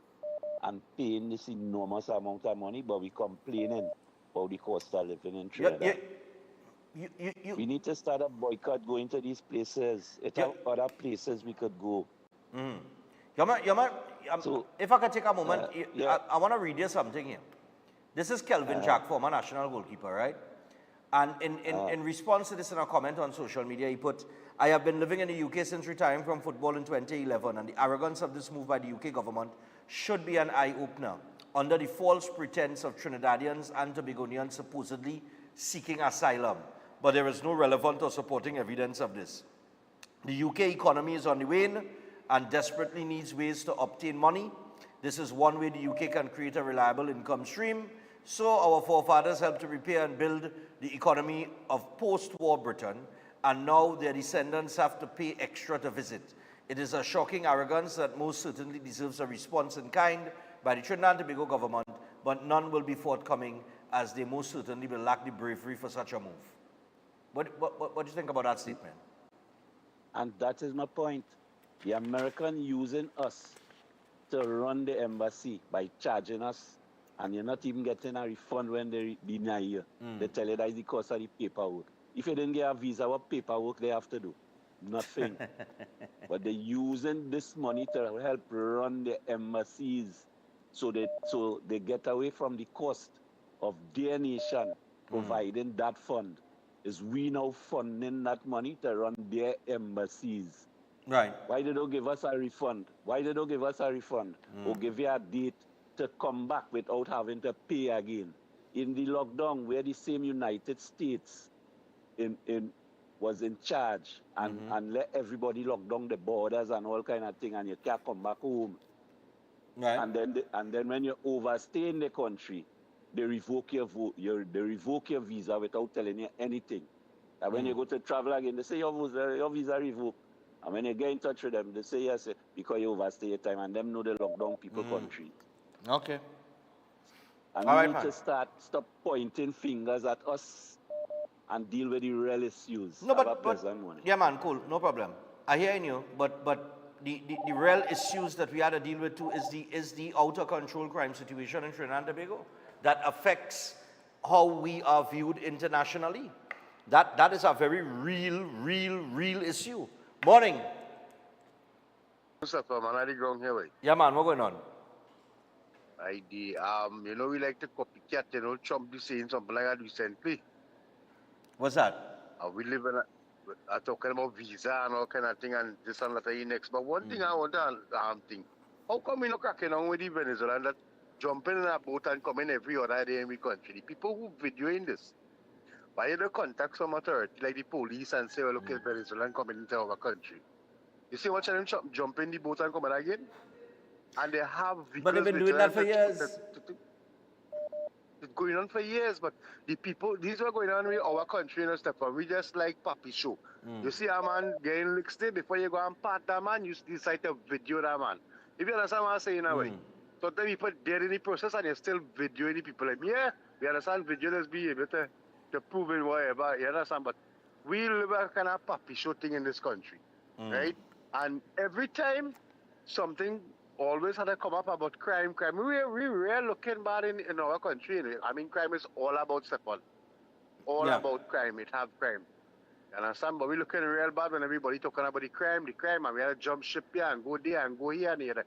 Speaker 23: and paying this enormous amount of money, but we complaining about the cost of living in Trinidad. We need to start a boycott going to these places. It are other places we could go.
Speaker 1: If I could take a moment, I want to read you something here. This is Kelvin Jack, former national goalkeeper, right? And in response to this in a comment on social media, he put, I have been living in the UK since retiring from football in 2011, and the arrogance of this move by the UK government should be an eye-opener. Under the false pretense of Trinidadians and Tobagonians supposedly seeking asylum, but there is no relevant or supporting evidence of this. The UK economy is on the wane and desperately needs ways to obtain money. This is one way the UK can create a reliable income stream. So our forefathers helped to repair and build the economy of post-war Britain, and now their descendants have to pay extra to visit. It is a shocking arrogance that most certainly deserves a response in kind by the Trinidad and Tobago government, but none will be forthcoming, as they most certainly will lack the bravery for such a move. What do you think about that statement?
Speaker 23: And that is my point. The American using us to run the embassy by charging us, and you're not even getting a refund when they deny you. They tell you that is the cost of the paperwork. If you didn't get a visa, what paperwork they have to do? Nothing. But they're using this money to help run the embassies, so they get away from the cost of their nation providing that fund. Is we now funding that money to run their embassies.
Speaker 1: Right.
Speaker 23: Why they don't give us a refund? Why they don't give us a refund? Or give you a date to come back without having to pay again? In the lockdown, where the same United States was in charge and let everybody lock down the borders and all kind of thing, and you can't come back home.
Speaker 1: Right.
Speaker 23: And then when you overstay in the country, they revoke your visa without telling you anything. And when you go to travel again, they say your visa revoked. And when you get in touch with them, they say yes, because you overstay your time, and them know they lock down people country.
Speaker 1: Okay.
Speaker 23: And
Speaker 1: All
Speaker 23: we
Speaker 1: right,
Speaker 23: need
Speaker 1: man.
Speaker 23: to stop pointing fingers at us and deal with the real issues.
Speaker 1: No,
Speaker 23: Have a
Speaker 1: but
Speaker 23: pleasant morning.
Speaker 1: yeah, man, cool, no problem. I hear you, but the real issues that we had to deal with too is the out of control crime situation in Trinidad and Tobago that affects how we are viewed internationally. That is a very real issue. Morning.
Speaker 6: Stefan, man, I the ground here, right?
Speaker 1: Yeah, man, what's going on?
Speaker 6: You know, we like to copycat, you know, Trump be saying something like that recently.
Speaker 1: What's that?
Speaker 6: We live in talking about visa and all kind of thing and this and that next. But one thing I want to think, how come we not cracking on with the Venezuelans that jumping in a boat and coming every other day in the country? The people who videoing this, why you don't contact some authority like the police and say, well, look, Venezuelan coming into our country? You see what them jump in the boat and come out again? And they have vehicles.
Speaker 1: But they've been doing that for years.
Speaker 6: It's going on for years, but the people, these are going on with our country, you know, Stefan. We just like puppy show. You see a man getting licked before you go and pat that man, you decide to video that man. If you understand what I'm saying, away. Sometimes people dead in the process and you're still videoing the people. Like, yeah, we understand video, let's be able to prove it, whatever, you understand? But we live a kind of puppy show thing in this country, right? And every time something always had to come up about crime. We're looking bad in our country. I mean, crime is all about Stefan. All about crime. It have crime. You understand? But we're looking real bad when everybody talking about the crime, and we had to jump ship here and go there and go here and here.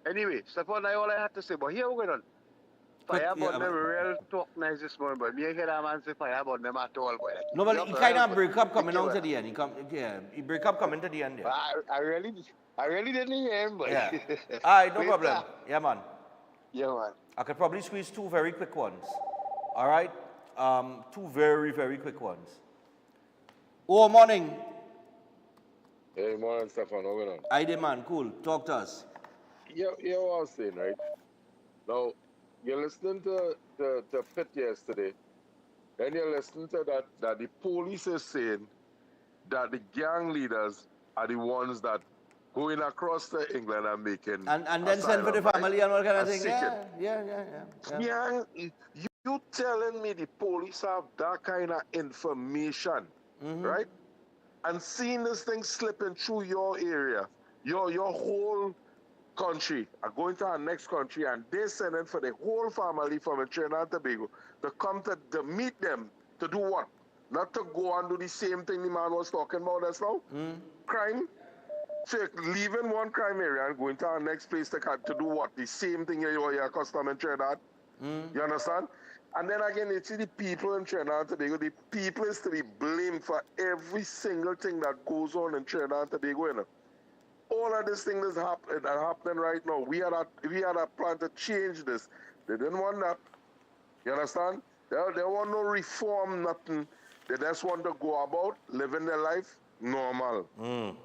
Speaker 6: Anyway, Stefan, that's all I have to say. But here we're going on. Fire about them real talk nice this morning, but me hear that man say fire about them at all, boy.
Speaker 1: No, but he kind of break up coming out to the end. He break up coming to the end. Yeah.
Speaker 6: I really didn't hear him, but
Speaker 1: yeah. All right, no problem. Yeah, man.
Speaker 6: Yeah, man.
Speaker 1: I could probably squeeze two very quick ones. All right? Two very quick ones. Oh, morning.
Speaker 6: Hey, morning, Stefan. How are you doing?
Speaker 1: Hi there, man. Cool. Talk to us.
Speaker 6: Yeah, what I was saying, right? Now, you're listening to Pitt yesterday, and you're listening to that the police is saying that the gang leaders are the ones that going across to England and making
Speaker 1: and then send for the family and all kind of thing.
Speaker 6: Yeah. You telling me the police have that kind of information, right? And seeing this thing slipping through your area, your whole country, are going to our next country, and they're sending for the whole family from Trinidad and Tobago to come to meet them to do what? Not to go and do the same thing the man was talking about just now. Crime. So you're leaving one crime area and going to our next place to do what? The same thing you're accustomed in Trinidad. You understand? And then again, you see the people in Trinidad and Tobago, the people is to be blamed for every single thing that goes on in Trinidad and Tobago, you know. All of this thing that's happening right now, we had a plan to change this. They didn't want that. You understand? They want no reform, nothing. They just want to go about living their life normal. You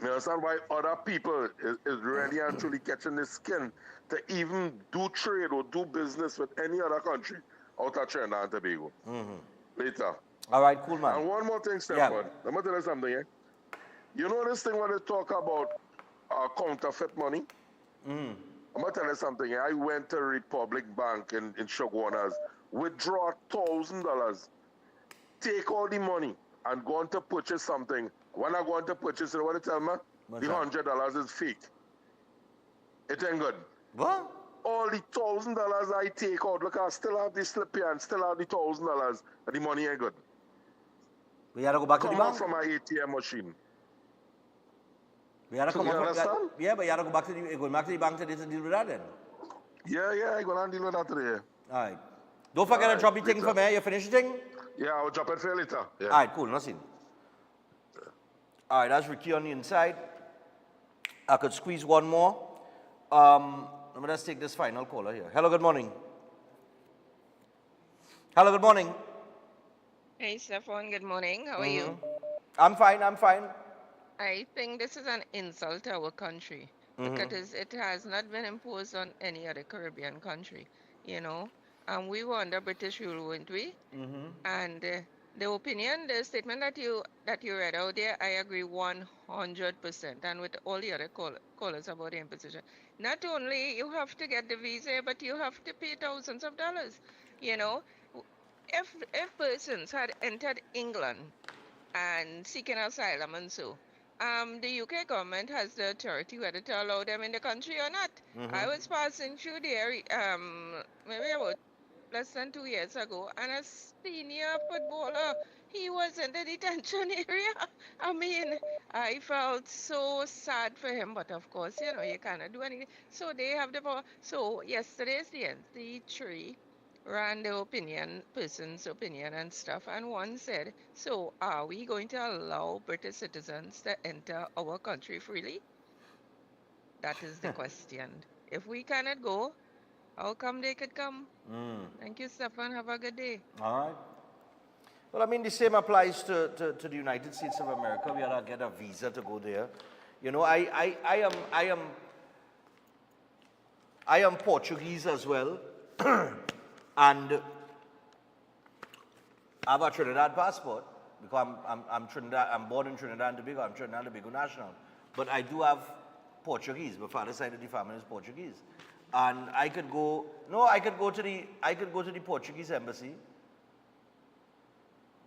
Speaker 6: understand why other people is really and truly catching the skin to even do trade or do business with any other country out of Trinidad and Tobago. Later.
Speaker 1: All right, cool, man.
Speaker 6: And one more thing, Stefan. Let me tell you something, eh? You know this thing when they talk about counterfeit money? I'm going to tell you something. I went to Republic Bank in Shoguanas, withdraw $1,000, take all the money, and go on to purchase something. When I go on to purchase it, what they tell me? The $100 is fake. It ain't good.
Speaker 1: What?
Speaker 6: All the $1,000 I take out, look, I still have the slip here and still have the $1,000, and the money ain't good.
Speaker 1: We gotta go back to the bank?
Speaker 6: From my ATM machine.
Speaker 1: We gotta
Speaker 6: So
Speaker 1: come
Speaker 6: you
Speaker 1: out
Speaker 6: understand?
Speaker 1: yeah, but you gotta go back to the bank today to deal with that then.
Speaker 6: Yeah, I'm going to deal with that today.
Speaker 1: All right. Don't forget to drop your thing
Speaker 6: later.
Speaker 1: for me. You finish your thing?
Speaker 6: Yeah, I'll drop it for you later. Yeah.
Speaker 1: All right, cool. Nothing. All right, that's Ricky on the inside. I could squeeze one more. Let me just take this final caller here. Hello, good morning. Hello, good morning.
Speaker 7: Hey, Stefan, good morning. How are you?
Speaker 1: I'm fine, I'm fine.
Speaker 7: I think this is an insult to our country because it has not been imposed on any other Caribbean country, you know. And we were under British rule, weren't we? And the opinion, the statement that you read out there, I agree 100%. And with all the other callers about the imposition. Not only you have to get the visa, but you have to pay thousands of dollars. You know, if persons had entered England and seeking asylum and so, the UK government has the authority whether to allow them in the country or not. I was passing through there, maybe about less than 2 years ago, and a senior footballer, he was in the detention area. I mean, I felt so sad for him, but of course, you know, you cannot do anything. So they have the power. So yesterday's the NC3 ran the person's opinion and stuff, and one said, so are we going to allow British citizens to enter our country freely? That is the question. If we cannot go, how come they could come? Thank you, Stefan. Have a good day.
Speaker 1: All right. Well, I mean, the same applies to the United States of America. We gotta get a visa to go there. You know, I am Portuguese as well, and I have a Trinidad passport because I'm born in Trinidad and Tobago. I'm Trinidad and Tobago national, but I do have Portuguese. My father's side of the family is Portuguese. And I could go to the Portuguese embassy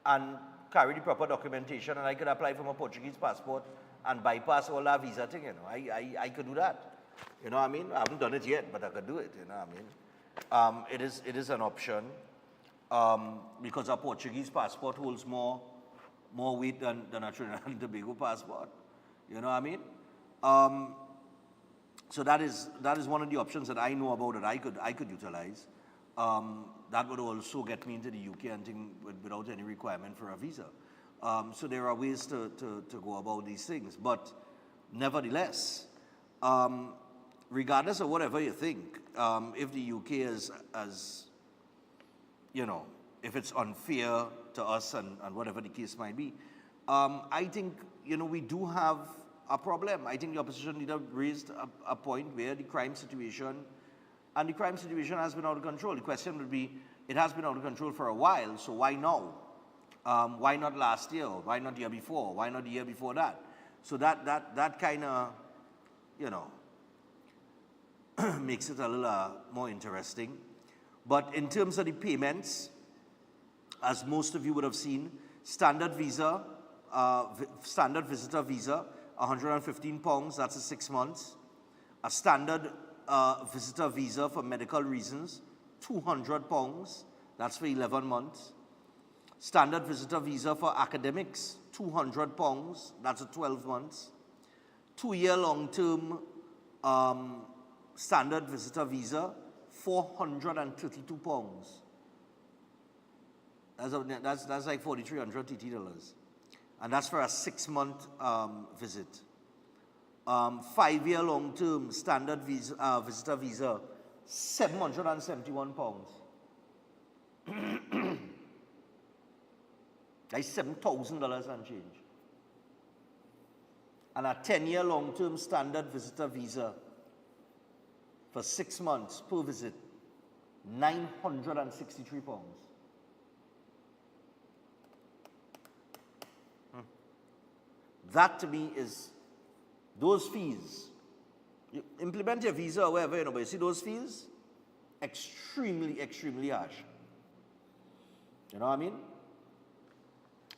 Speaker 1: and carry the proper documentation, and I could apply for my Portuguese passport and bypass all that visa thing, you know. I could do that. You know what I mean? I haven't done it yet, but I could do it, you know what I mean? It is an option because a Portuguese passport holds more weight than a Trinidad and Tobago passport. You know what I mean? So that is one of the options that I know about that I could utilize. That would also get me into the UK and thing without any requirement for a visa. So there are ways to go about these things. But nevertheless, regardless of whatever you think, if the UK is, as you know, if it's unfair to us and whatever the case might be, I think, you know, we do have a problem. I think the opposition leader raised a point where the crime situation has been out of control. The question would be, it has been out of control for a while, so why now? Why not last year? Why not the year before? Why not the year before that? So that kind of, you know, makes it a little more interesting. But in terms of the payments, as most of you would have seen, standard visitor visa, £115, that's for 6 months. A standard visitor visa for medical reasons, £200, that's for 11 months. Standard visitor visa for academics, £200, that's for 12 months. 2-year long-term standard visitor visa, £432. That's like $4,300 TT dollars. And that's for a 6-month visit. 5-year long-term standard visitor visa, £771. That's $7,000 and change. And a 10-year long-term standard visitor visa for 6 months per visit, 963 pounds. That to me is those fees. You implement your visa or wherever, but you see those fees? Extremely, extremely harsh. You know what I mean?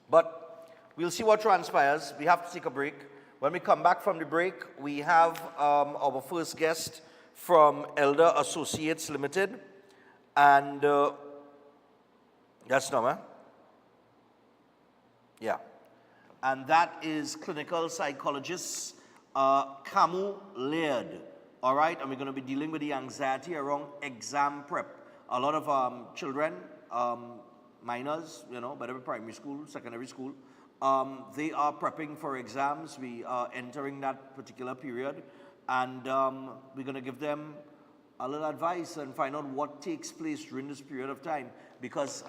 Speaker 1: But we'll see what transpires. We have to take a break. When we come back from the break, we have our first guest from Elder Associates Limited. And yes, no, man? Yeah. And that is clinical psychologist Camus Laird. All right, and we're going to be dealing with the anxiety around exam prep. A lot of children, minors, whatever, primary school, secondary school, they are prepping for exams. We are entering that particular period, and we're going to give them a little advice and find out what takes place during this period of time. Because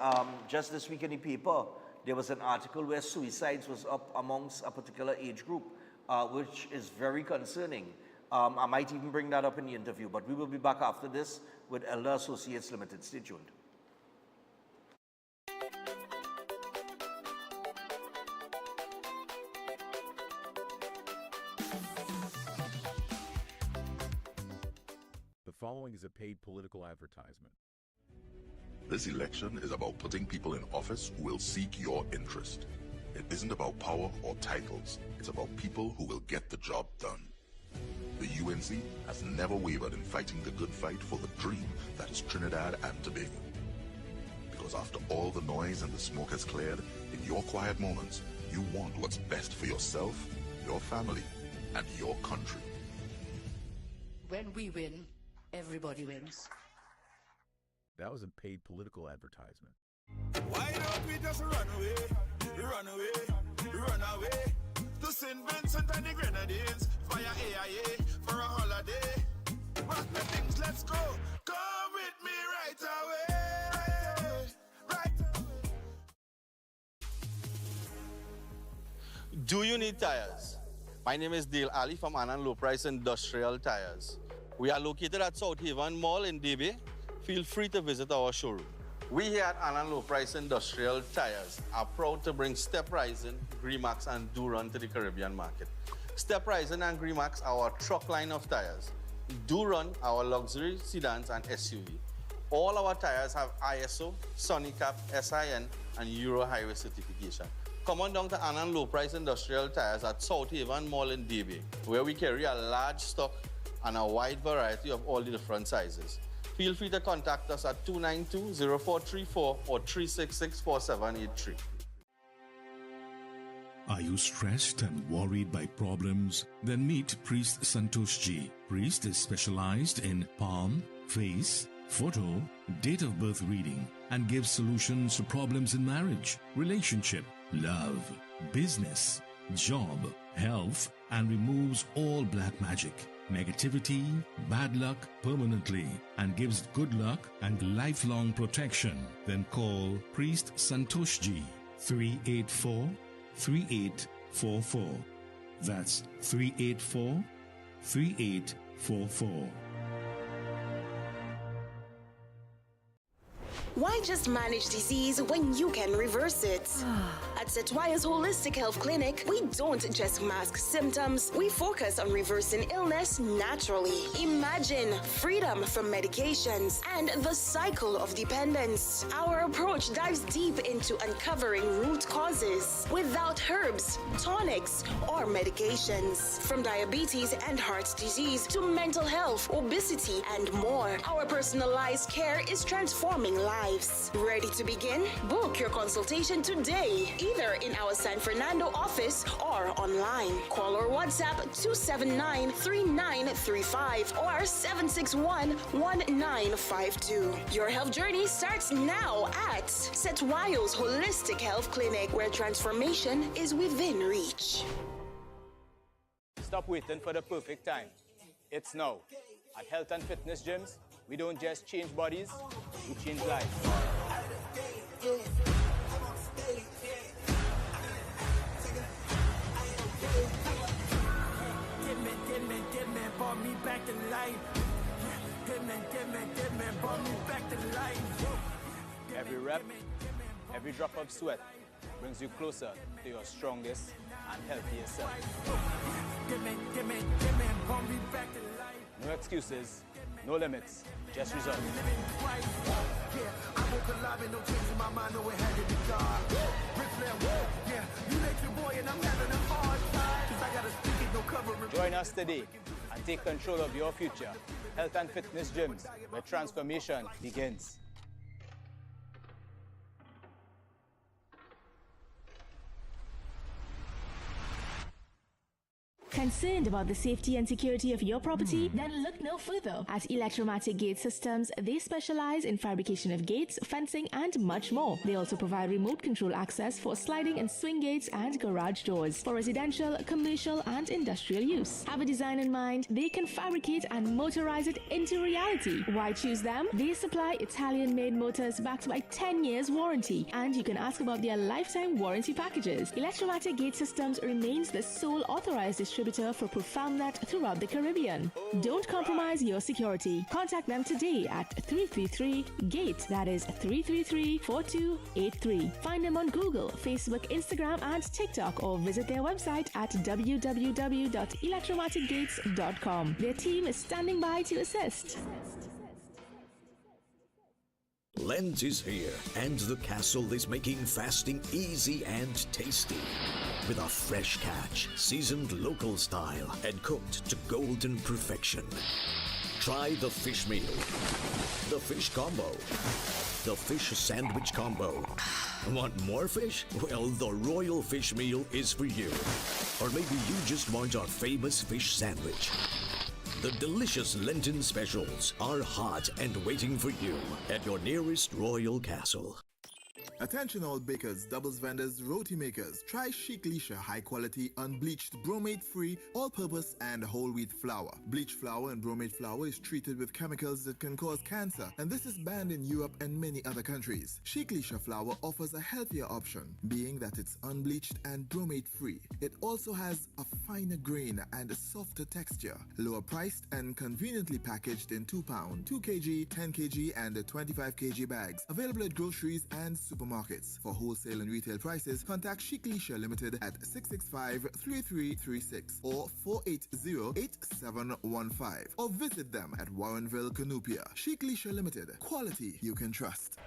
Speaker 1: just this week in the paper, there was an article where suicides was up amongst a particular age group, which is very concerning. I might even bring that up in the interview, but we will be back after this with Elder Associates Limited. Stay tuned.
Speaker 9: The following is a paid political advertisement.
Speaker 10: This election is about putting people in office who will seek your interest. It isn't about power or titles. It's about people who will get the job done. The UNC has never wavered in fighting the good fight for the dream that is Trinidad and Tobago. Because after all the noise and the smoke has cleared, in your quiet moments, you want what's best for yourself, your family, and your country.
Speaker 11: When we win, everybody wins.
Speaker 9: That was a paid political advertisement.
Speaker 8: Why don't we just run away, run away, run away to St. Vincent and the Grenadines via AIA for a holiday? Pack the things, let's go. Come with me right away. Right away.
Speaker 24: Do you need tires? My name is Dale Ali from Anand Low Price Industrial Tires. We are located at South Haven Mall in DB. Feel free to visit our showroom. We here at Anand Low Price Industrial Tires are proud to bring Step Rising, Gremax, and Duron to the Caribbean market. Step Rising and Gremax are our truck line of tires. Duron, our luxury sedans and SUV. All our tires have ISO, Sonicap, SIN, and Euro Highway certification. Come on down to Anand Low Price Industrial Tires at South Haven Mall in DB, where we carry a large stock and a wide variety of all the different sizes. Feel free to contact us at 292-0434 or 366-4783.
Speaker 25: Are you stressed and worried by problems? Then meet Priest Santosh Ji. Priest is specialized in palm, face, photo, date of birth reading, and gives solutions to problems in marriage, relationship, love, business, job, health, and removes all black magic, negativity, bad luck permanently, and gives good luck and lifelong protection. Then call Priest Santosh Ji, 384-3844. That's 384-3844.
Speaker 26: Why just manage disease when you can reverse it? At Setwaya's Holistic Health Clinic, we don't just mask symptoms, we focus on reversing illness naturally. Imagine freedom from medications and the cycle of dependence. Our approach dives deep into uncovering root causes without herbs, tonics, or medications. From diabetes and heart disease to mental health, obesity, and more, our personalized care is transforming lives. Ready to begin? Book your consultation today, either in our San Fernando office or online. Call or WhatsApp 279-3935 or 761-1952. Your health journey starts now at Setwayo's Holistic Health Clinic, where transformation is within reach.
Speaker 14: Stop waiting for the perfect time. It's now. At Health and Fitness Gyms, we don't just change bodies, we change lives.
Speaker 8: Give me, put me back in life.
Speaker 14: Every rep, every drop of sweat brings you closer to your strongest and healthiest self. No excuses, no limits, just results. Join us today and take control of your future. Health and Fitness Gyms, where transformation begins.
Speaker 12: Concerned about the safety and security of your property? Then look no further. At Electromatic Gate Systems, they specialize in fabrication of gates, fencing, and much more. They also provide remote control access for sliding and swing gates and garage doors for residential, commercial, and industrial use. Have a design in mind? They can fabricate and motorize it into reality. Why choose them? They supply Italian-made motors backed by 10 years warranty, and you can ask about their lifetime warranty packages. Electromatic Gate Systems remains the sole authorized distributor for ProfoundNet throughout the Caribbean. Don't compromise your security. Contact them today at 333-GATE. That is 333-4283. Find them on Google, Facebook, Instagram, and TikTok, or visit their website at www.electromaticgates.com. Their team is standing by to assist.
Speaker 13: Lent is here, and the castle is making fasting easy and tasty. With a fresh catch, seasoned local style, and cooked to golden perfection. Try the fish meal, the fish combo, the fish sandwich combo. Want more fish? Well, the royal fish meal is for you. Or maybe you just want our famous fish sandwich. The delicious Lenten specials are hot and waiting for you at your nearest royal castle.
Speaker 18: Attention all bakers, doubles vendors, roti makers. Try Chic Lisha high quality, unbleached, bromate-free, all-purpose and whole wheat flour. Bleached flour and bromate flour is treated with chemicals that can cause cancer, and this is banned in Europe and many other countries. Chic Lisha flour offers a healthier option, being that it's unbleached and bromate-free. It also has a finer grain and a softer texture, lower priced and conveniently packaged in 2 pound, 2 kg, 10 kg and 25 kg bags. Available at groceries and supermarkets. For wholesale and retail prices, contact Chic Lisha Limited at 665-3336 or 480-8715 or visit them at Warrenville, Canupia. Chic Lisha Limited. Quality you can trust.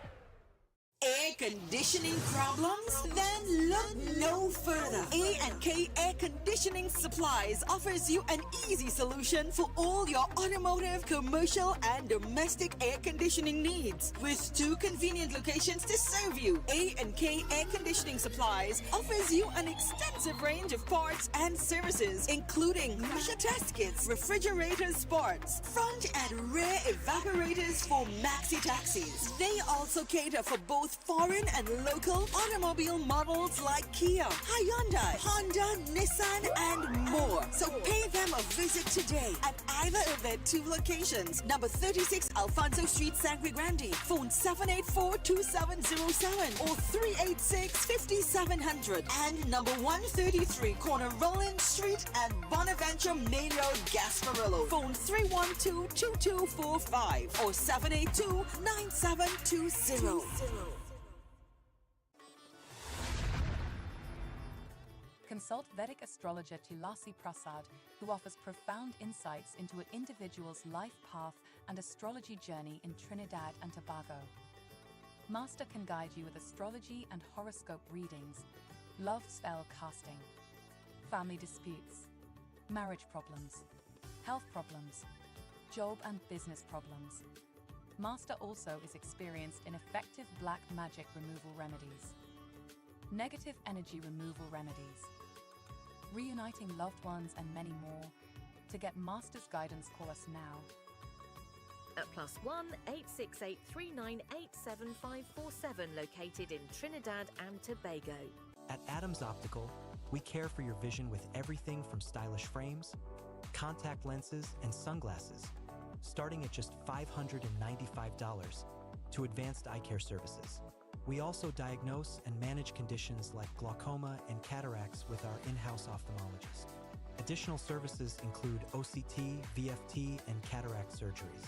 Speaker 15: Air conditioning problems? Then look no further. A&K Air Conditioning Supplies offers you an easy solution for all your automotive, commercial, and domestic air conditioning needs. With 2 convenient locations to serve you, A&K Air Conditioning Supplies offers you an extensive range of parts and services, including pressure test kits, refrigerators, parts, front and rear evaporators for maxi taxis. They also cater for both foreign and local automobile models like Kia, Hyundai, Honda, Nissan, and more. So pay them a visit today at either of their 2 locations. Number 36 Alfonso Street, Sangre Grande. Phone 784-2707 or 386-5700. And number 133 Corner Roland Street and Bonaventure Main Road, Gasparillo. Phone 312-2245 or 782-9720.
Speaker 16: Consult Vedic astrologer Tulasi Prasad, who offers profound insights into an individual's life path and astrology journey in Trinidad and Tobago. Master can guide you with astrology and horoscope readings, love spell casting, family disputes, marriage problems, health problems, job and business problems. Master also is experienced in effective black magic removal remedies, negative energy removal remedies, reuniting loved ones, and many more. To get Master's guidance, call us now.
Speaker 22: At +1 868 3987547, located in Trinidad and Tobago.
Speaker 20: At Adams Optical, we care for your vision with everything from stylish frames, contact lenses, and sunglasses, starting at just $595, to advanced eye care services. We also diagnose and manage conditions like glaucoma and cataracts with our in-house ophthalmologist. Additional services include OCT, VFT, and cataract surgeries.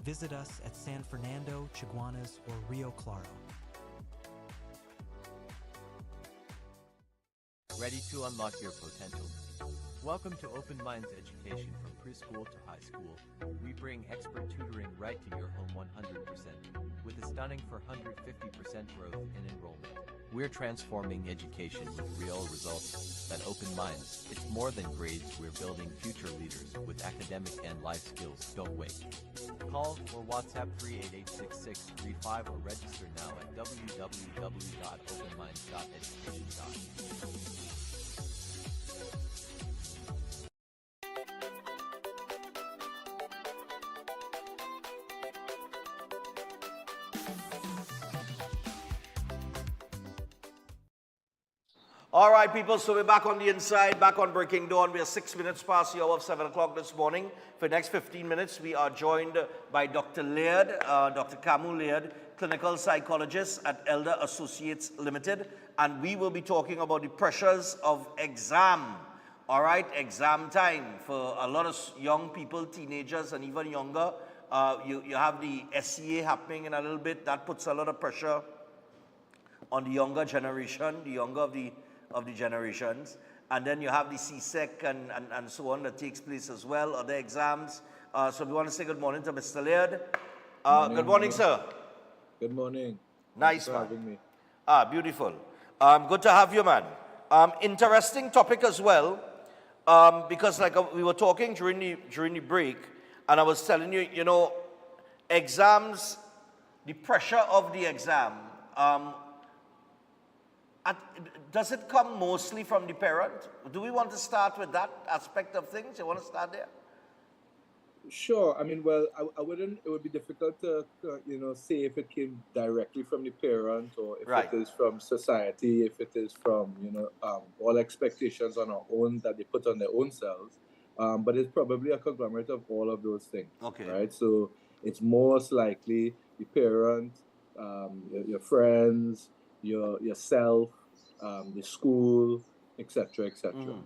Speaker 20: Visit us at San Fernando, Chaguanas, or Rio Claro.
Speaker 2: Ready to unlock your potential? Welcome to Open Minds Education from preschool to high school. We bring expert tutoring right to your home 100%, with a stunning 450% growth in enrollment. We're transforming education with real results that open minds. It's more than grades, we're building future leaders with academic and life skills. Don't wait. Call or WhatsApp 388-6635 or register now at www.openminds.education.
Speaker 1: All right, people, so we're back on the inside, back on Breaking Dawn. We are 6 minutes past the hour of 7 o'clock this morning. For the next 15 minutes, we are joined by Dr. Laird, Dr. Camu Laird, clinical psychologist at Elder Associates Limited, and we will be talking about the pressures of exam. All right, exam time for a lot of young people, teenagers, and even younger. You have the SCA happening in a little bit. That puts a lot of pressure on the younger generation, the younger of the generations. And then you have the CSEC and so on that takes place as well, other exams. So we want to say good morning to Mr. Laird. Good morning, sir.
Speaker 3: Good morning.
Speaker 1: Nice,
Speaker 3: Thanks for
Speaker 1: man.
Speaker 3: having me.
Speaker 1: Beautiful. Good to have you, man. Interesting topic as well, because like we were talking during the break, and I was telling you, you know, exams, the pressure of the exam, does it come mostly from the parent? Do we want to start with that aspect of things? You want to start there?
Speaker 3: Sure. I mean, well, I wouldn't. It would be difficult to, say if it came directly from the parent or if
Speaker 1: Right.
Speaker 3: it is from society, if it is from, all expectations on our own that they put on their own selves. But it's probably a conglomerate of all of those things.
Speaker 1: Okay.
Speaker 3: Right. So it's most likely the parent, your friends, yourself, the school, etc., etc.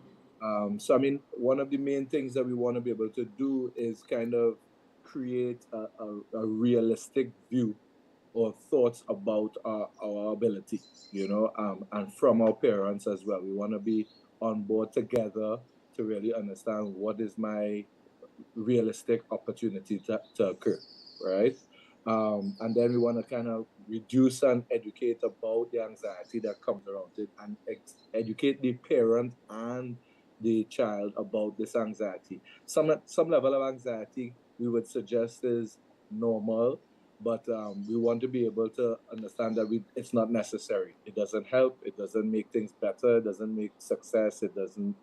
Speaker 3: So, I mean, one of the main things that we want to be able to do is kind of create a realistic view or thoughts about our ability, and from our parents as well. We want to be on board together to really understand what is my realistic opportunity to occur, right? And then we want to kind of reduce and educate about the anxiety that comes around it and educate the parent and the child about this anxiety. Some level of anxiety we would suggest is normal, but we want to be able to understand that it's not necessary. It doesn't help. It doesn't make things better. It doesn't make success. It doesn't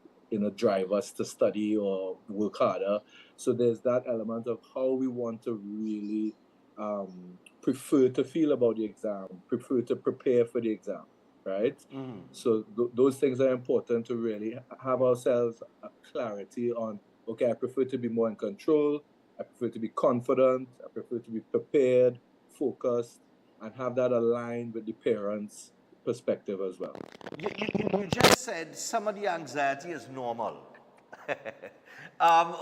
Speaker 3: drive us to study or work harder. So there's that element of how we want to really prefer to feel about the exam, prefer to prepare for the exam, right? So those things are important to really have ourselves a clarity on, okay, I prefer to be more in control, I prefer to be confident, I prefer to be prepared, focused, and have that aligned with the parents' perspective as well.
Speaker 1: You just said some of the anxiety is normal,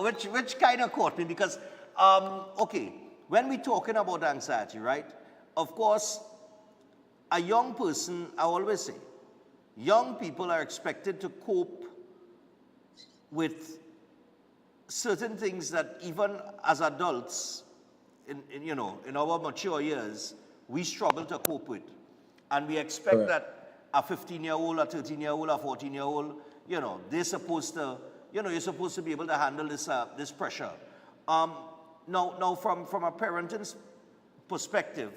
Speaker 1: which kind of caught me because, okay, when we're talking about anxiety, right, of course, a young person, I always say, young people are expected to cope with certain things that even as adults, in our mature years, we struggle to cope with. And we expect that a 15-year-old, a 13-year-old, a 14-year-old, they're supposed to, you're supposed to be able to handle this pressure. Now, from a parenting perspective,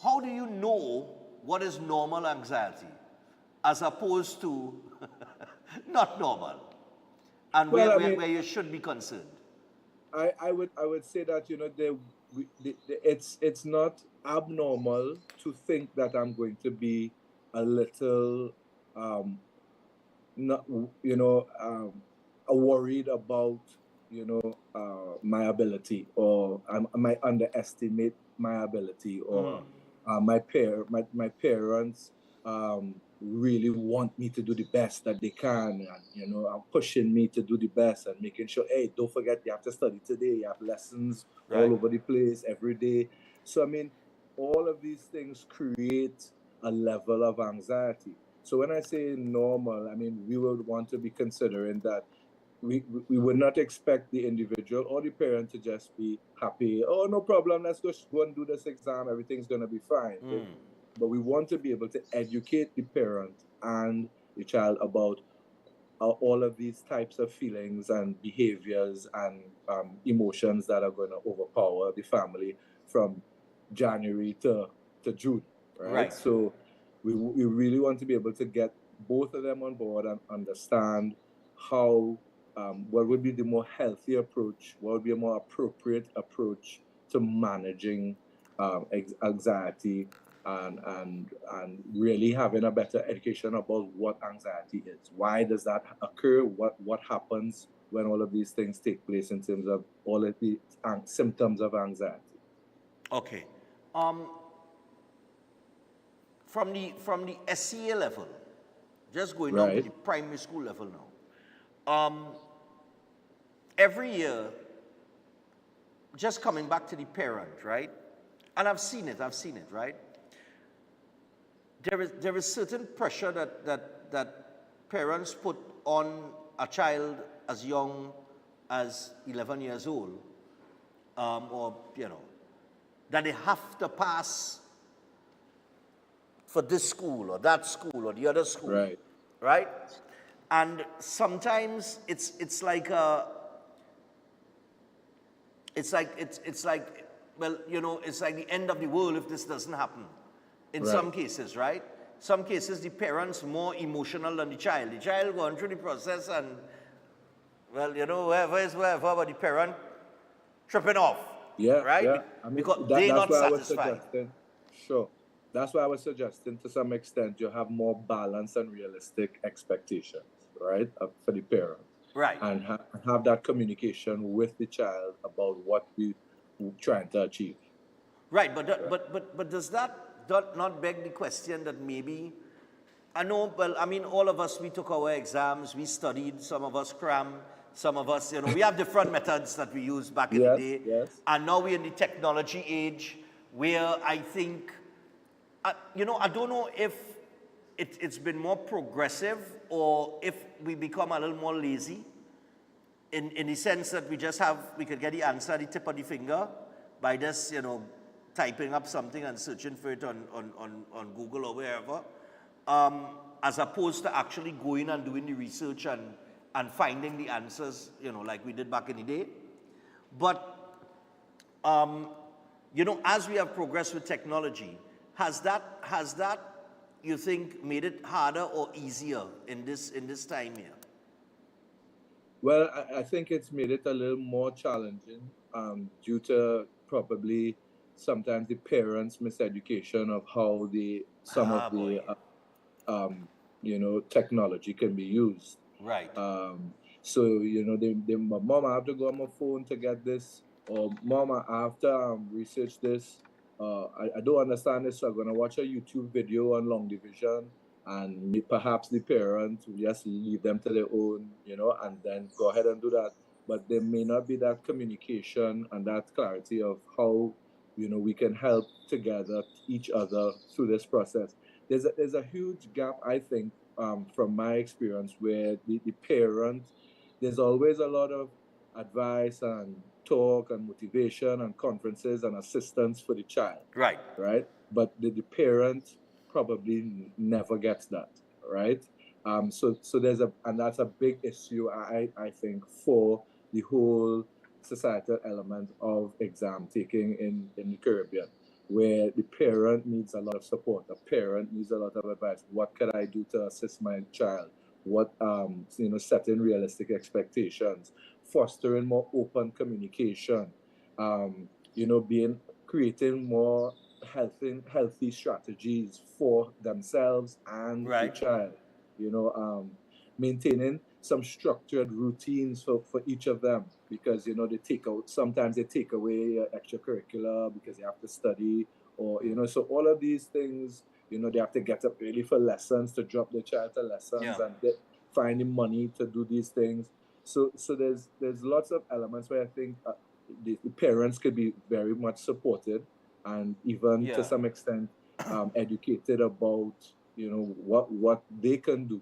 Speaker 1: how do you know what is normal anxiety as opposed to not normal, and where you should be concerned?
Speaker 3: I would say that it's not abnormal to think that I'm going to be a little worried about my ability, or I might underestimate my ability, or my parents really want me to do the best that they can, and are pushing me to do the best and making sure, hey, don't forget you have to study today, you have lessons all over the place every day. So I mean, all of these things create a level of anxiety. So when I say normal, I mean we would want to be considering that we would not expect the individual or the parent to just be happy. Oh, no problem, let's go and do this exam, everything's going to be fine. But we want to be able to educate the parent and the child about all of these types of feelings and behaviors and emotions that are going to overpower the family from January to June, right? So we really want to be able to get both of them on board and understand how what would be the more healthy approach, what would be a more appropriate approach to managing anxiety and really having a better education about what anxiety is. Why does that occur? What happens when all of these things take place in terms of all of the symptoms of anxiety?
Speaker 1: Okay. From the SCA level, just going down to the primary school level now. Every year, just coming back to the parent, right? And I've seen it, right? There is certain pressure that parents put on a child as young as 11 years old, or that they have to pass for this school or that school or the other school, right? And sometimes it's like well, it's like the end of the world if this doesn't happen. In some cases, right? Some cases, the parents more emotional than the child. The child going through the process and, well, wherever is wherever, but the parent tripping off. Right?
Speaker 3: Yeah. I mean,
Speaker 1: because they're not satisfied.
Speaker 3: That's why I was suggesting to some extent you have more balanced and realistic expectations, right, for the parent.
Speaker 1: Right.
Speaker 3: And have that communication with the child about what we're trying to achieve.
Speaker 1: Right, but does that not beg the question that maybe, I know, well, I mean, all of us, we took our exams, we studied, some of us crammed, some of us, we have different methods that we used back in the day.
Speaker 3: Yes.
Speaker 1: And now we're in the technology age where I think, I don't know if it's been more progressive or if we become a little more lazy in the sense that we could get the answer at the tip of the finger by just, typing up something and searching for it on Google or wherever, as opposed to actually going and doing the research and finding the answers, like we did back in the day. But, as we have progressed with technology, has that, you think, made it harder or easier in this time here?
Speaker 3: Well, I think it's made it a little more challenging due to probably sometimes the parents' miseducation of how some of the technology can be used.
Speaker 1: Right.
Speaker 3: So Mama, I have to go on my phone to get this, or Mama, I have to research this. I don't understand this, so I'm gonna watch a YouTube video on long division, and perhaps the parent will just leave them to their own, and then go ahead and do that. But there may not be that communication and that clarity of how we can help together each other through this process. There's a huge gap, I think, from my experience, where the parent, there's always a lot of advice and talk and motivation and conferences and assistance for the child.
Speaker 1: Right.
Speaker 3: But the parent probably never gets that, right? So and that's a big issue, I think, for the whole societal element of exam taking in the Caribbean, where the parent needs a lot of support. The parent needs a lot of advice. What can I do to assist my child? What, setting realistic expectations, fostering more open communication, creating more healthy strategies for themselves and the child, maintaining some structured routines for each of them, because sometimes they take away extracurricular because they have to study, or so all of these things they have to get up early for lessons, to drop their child to lessons,
Speaker 1: Yeah.
Speaker 3: and finding money to do these things. So there's lots of elements where I think the parents could be very much supported, and even to
Speaker 1: Yeah.
Speaker 3: some extent educated about what they can do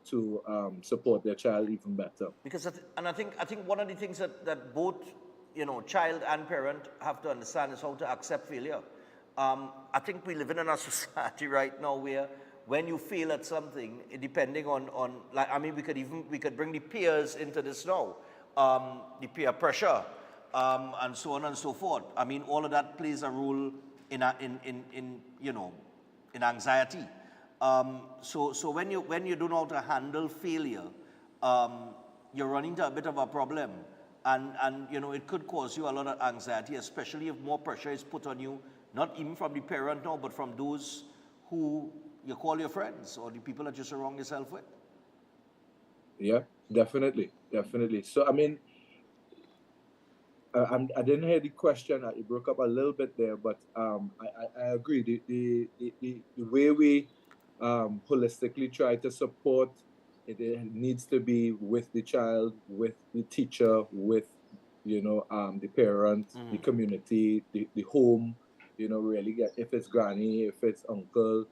Speaker 3: to support their child even better.
Speaker 1: Because I think one of the things that both child and parent have to understand is how to accept failure. I think we live in a society right now where when you fail at something, depending on like, I mean, we could bring the peers into this now, the peer pressure, and so on and so forth. I mean, all of that plays a role in anxiety. So when you don't know how to handle failure, you're running into a bit of a problem, and it could cause you a lot of anxiety, especially if more pressure is put on you, not even from the parent now, but from those who you call your friends or the people that you surround yourself with.
Speaker 3: Yeah, definitely. So I mean, I didn't hear the question. It broke up a little bit there, but I agree. The way we holistically try to support it needs to be with the child, with the teacher, with the parent, the community, the home. Really get, if it's granny, if it's uncle,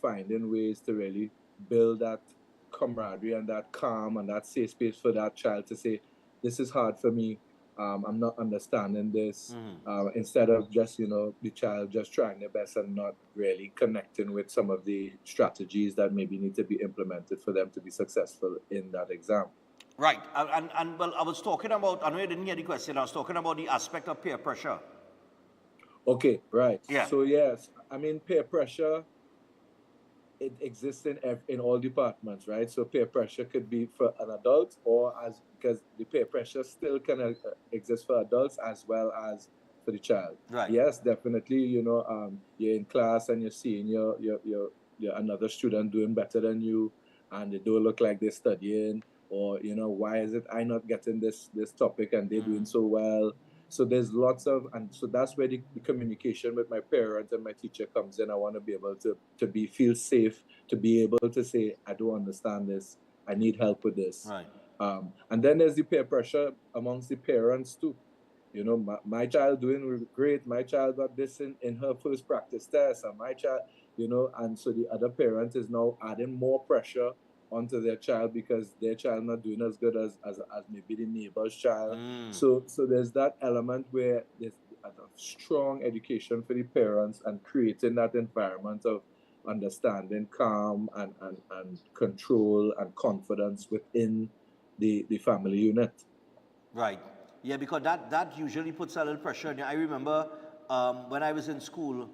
Speaker 3: finding ways to really build that camaraderie and that calm and that safe space for that child to say, this is hard for me. I'm not understanding this. Instead of just, the child just trying their best and not really connecting with some of the strategies that maybe need to be implemented for them to be successful in that exam.
Speaker 1: Right. And well, I was talking about, I know you didn't hear the question, I was talking about the aspect of peer pressure.
Speaker 3: Okay, right.
Speaker 1: Yeah.
Speaker 3: So yes, I mean, peer pressure, it exists in all departments, right? So peer pressure could be for an adult, or because the peer pressure still can exist for adults as well as for the child.
Speaker 1: Right.
Speaker 3: Yes, definitely. You're in class and you're seeing your another student doing better than you, and they don't look like they're studying, or why is it I not getting this topic and they're doing so well. So there's lots of, and so that's where the communication with my parent and my teacher comes in. I want to be able to feel safe, to be able to say, I don't understand this, I need help with this.
Speaker 1: Right.
Speaker 3: And then there's the peer pressure amongst the parents too. My child doing great, my child got this in her first practice test, and my child, and so the other parent is now adding more pressure onto their child because their child not doing as good as maybe the neighbor's child. So there's that element where there's a strong education for the parents and creating that environment of understanding, calm and control and confidence within the family unit.
Speaker 1: Right. Yeah, because that usually puts a little pressure on you. I remember when I was in school,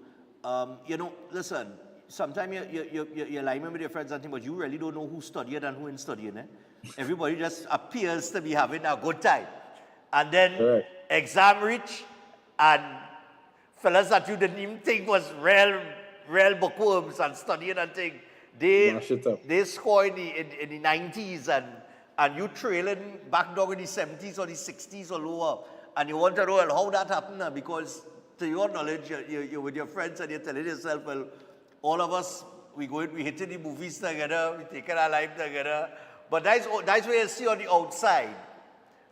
Speaker 1: listen, sometimes you're lying with your friends and things, but you really don't know who's studying and who ain't studying. Everybody just appears to be having a good time. And then exam reach, and fellas that you didn't even think was real bookworms and studying and things, they score in the 90s and you trailing back down in the 70s or the 60s or lower, and you want to know, well, how that happened? Because to your knowledge, you're with your friends and you're telling yourself, well, all of us, we hit the movies together, we take our life together. But that's what you see on the outside.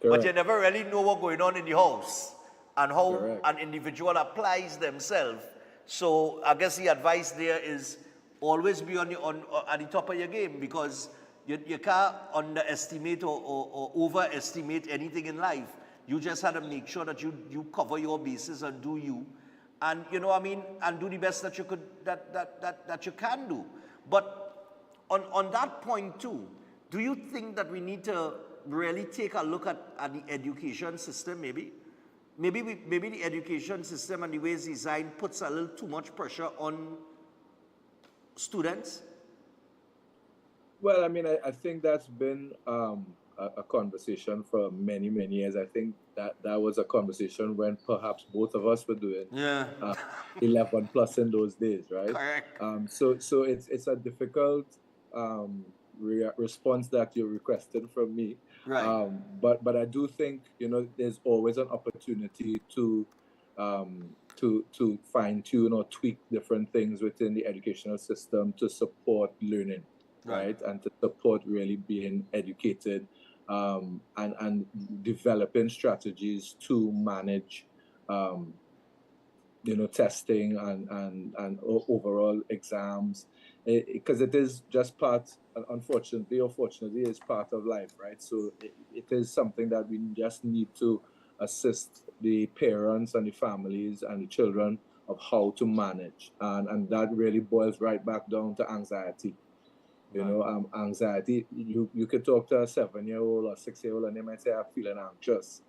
Speaker 1: Correct. But you never really know what's going on in the house and how an individual applies themselves. So I guess the advice there is always be at the top of your game, because you can't underestimate or overestimate anything in life. You just have to make sure that you cover your bases and do you. And and do the best that you could that you can do. But on that point too, do you think that we need to really take a look at the education system? Maybe the education system and the way it's designed puts a little too much pressure on students?
Speaker 3: Well, I mean, I think that's been a conversation for many, many years. I think that was a conversation when perhaps both of us were doing 11 plus in those days, right?
Speaker 1: Correct.
Speaker 3: So it's a difficult response that you requested from me.
Speaker 1: Right.
Speaker 3: But I do think, there's always an opportunity to to fine tune or tweak different things within the educational system to support learning, right? And to support really being educated, and developing strategies to manage, testing and overall exams, because it is just part, unfortunately or fortunately, is part of life, right? So it is something that we just need to assist the parents and the families and the children of how to manage, and that really boils right back down to anxiety. Anxiety, you could talk to a 7-year-old or 6-year-old and they might say, I'm feeling anxious.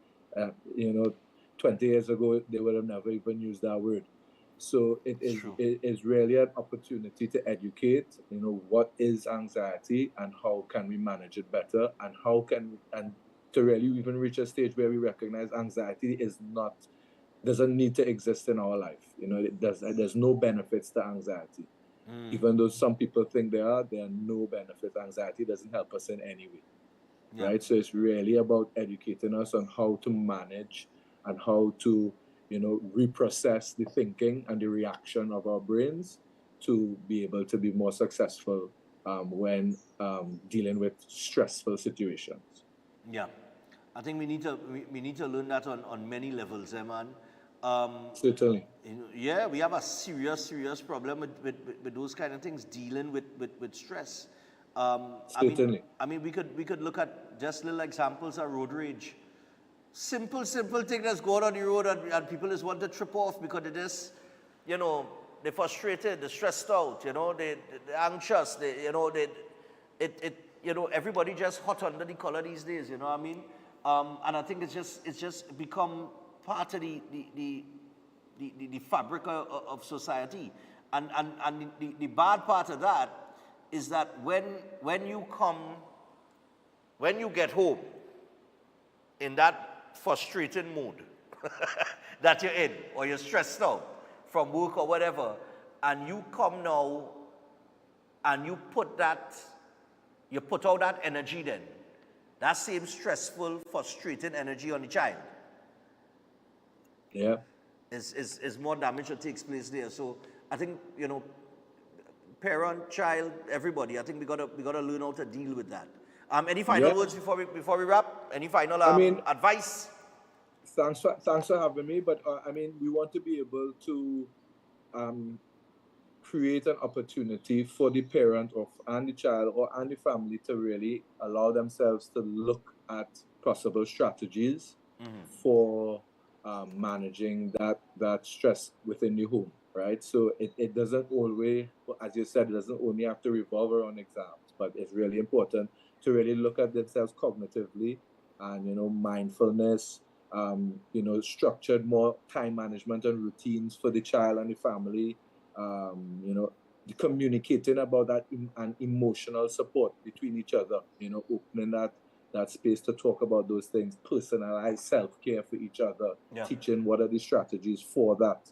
Speaker 3: 20 years ago, they would have never even used that word. So it is really an opportunity to educate, what is anxiety and how can we manage it better, and to really even reach a stage where we recognize anxiety doesn't need to exist in our life. There's no benefits to anxiety. Even though some people think there are no benefits. Anxiety doesn't help us in any way, right? So it's really about educating us on how to manage and how to, reprocess the thinking and the reaction of our brains to be able to be more successful when dealing with stressful situations.
Speaker 1: Yeah, I think we need to learn that on many levels, man.
Speaker 3: Certainly.
Speaker 1: Yeah, we have a serious problem with those kind of things, dealing with stress.
Speaker 3: Certainly.
Speaker 1: I mean, we could look at just little examples of road rage. Simple thing that's going on the road, and people just want to trip off because they just, they're frustrated, they're stressed out, they're anxious, everybody just hot under the collar these days, you know what I mean? And I think it's just become part of the fabric of society. And the bad part of that is that when you get home in that frustrating mood that you're in, or you're stressed out from work or whatever, and you come now and you put out that energy, then that same stressful, frustrating energy on the child.
Speaker 3: Yeah.
Speaker 1: Is more damage that takes place there. So I think, parent, child, everybody, I think we gotta learn how to deal with that. Any final words before we wrap? Any final advice?
Speaker 3: Thanks for having me. But we want to be able to create an opportunity for the parent and the child and the family to really allow themselves to look at possible strategies for managing that stress within the home, right? So it doesn't always, as you said, it doesn't only have to revolve around exams, but it's really important to really look at themselves cognitively and, mindfulness, structured more time management and routines for the child and the family, communicating about that and emotional support between each other, opening that space to talk about those things, personalized self-care for each other, teaching what are the strategies for that,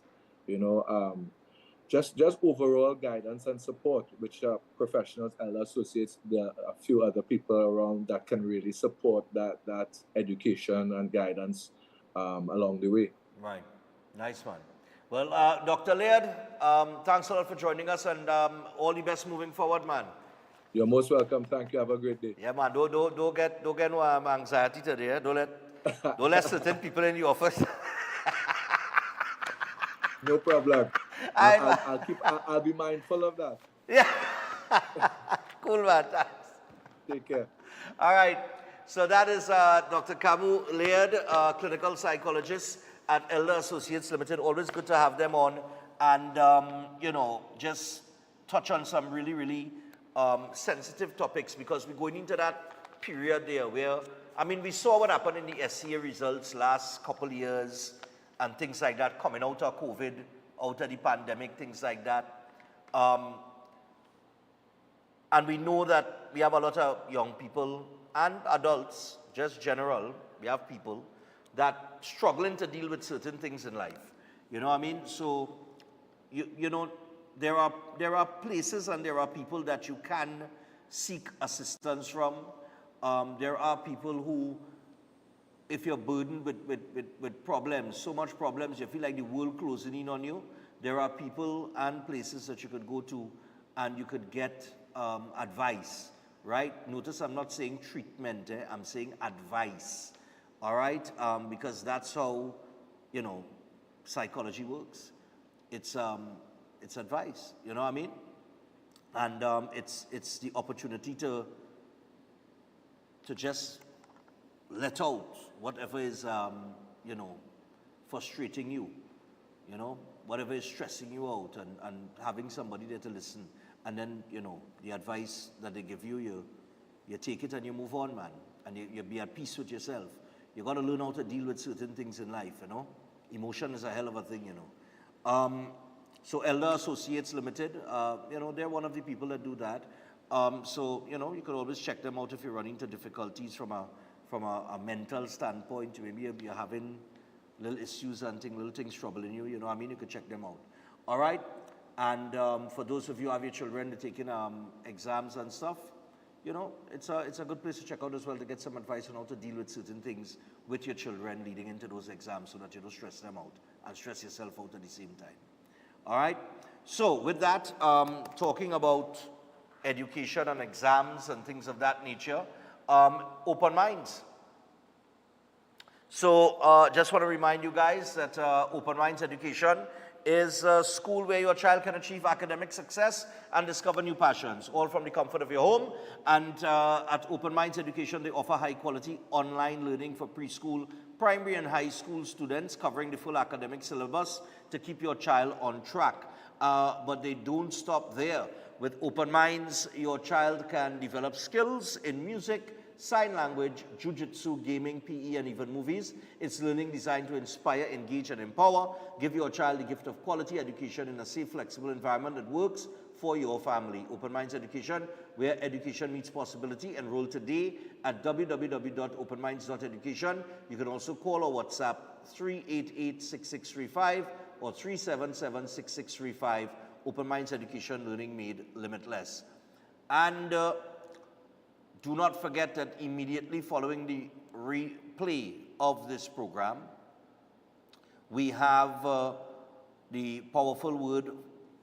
Speaker 3: just overall guidance and support, which professionals, elder associates, there are a few other people around that can really support that education and guidance along the way.
Speaker 1: Right. Nice one. Well, Dr. Laird, thanks a lot for joining us, and all the best moving forward, man.
Speaker 3: You're most welcome. Thank you. Have a great day.
Speaker 1: Yeah, man. Don't get no anxiety today. Don't let certain people in the office.
Speaker 3: No problem. I'll be mindful of that.
Speaker 1: Yeah. Cool, man. Thanks.
Speaker 3: Take care.
Speaker 1: All right. So that is Dr. Kamu Laird, clinical psychologist at Elder Associates Limited. Always good to have them on, and just touch on some really, really sensitive topics, because we're going into that period there where, we saw what happened in the SCA results last couple of years and things like that, coming out of COVID, out of the pandemic, things like that. And we know that we have a lot of young people and adults, just general, we have people that struggling to deal with certain things in life. You know what I mean? So, there are places and there are people that you can seek assistance from. There are people who, if you're burdened with problems, so much problems, you feel like the world closing in on you, there are people and places that you could go to and you could get advice, right? Notice I'm not saying treatment, I'm saying advice, all right? Because that's how, psychology works. It's advice, you know what I mean? And it's the opportunity to just let out whatever is, frustrating you, whatever is stressing you out, and having somebody there to listen. And then, the advice that they give you, you take it and you move on, man. And you be at peace with yourself. You got to learn how to deal with certain things in life, Emotion is a hell of a thing, So Elder Associates Limited, they're one of the people that do that. So, you could always check them out if you're running into difficulties from a mental standpoint. Maybe you're having little issues and little things troubling you, you could check them out. All right? And for those of you who have your children that are taking exams and stuff, it's a good place to check out as well to get some advice on how to deal with certain things with your children leading into those exams so that you don't stress them out and stress yourself out at the same time. All right? So with that, talking about education and exams and things of that nature, open minds. So just want to remind you guys that Open Minds Education is a school where your child can achieve academic success and discover new passions, all from the comfort of your home. And at Open Minds Education, they offer high-quality online learning for preschool, primary, and high school students, covering the full academic syllabus to keep your child on track. But they don't stop there. With Open Minds, your child can develop skills in music, sign language, jiu-jitsu, gaming, PE, and even movies. It's learning designed to inspire, engage, and empower. Give your child the gift of quality education in a safe, flexible environment that works for your family. Open Minds Education, where education meets possibility. Enroll today at www.openminds.education. You can also call or WhatsApp 388-6635 or 377-6635. Open Minds Education, learning made limitless. And do not forget that immediately following the replay of this program, we have the powerful word.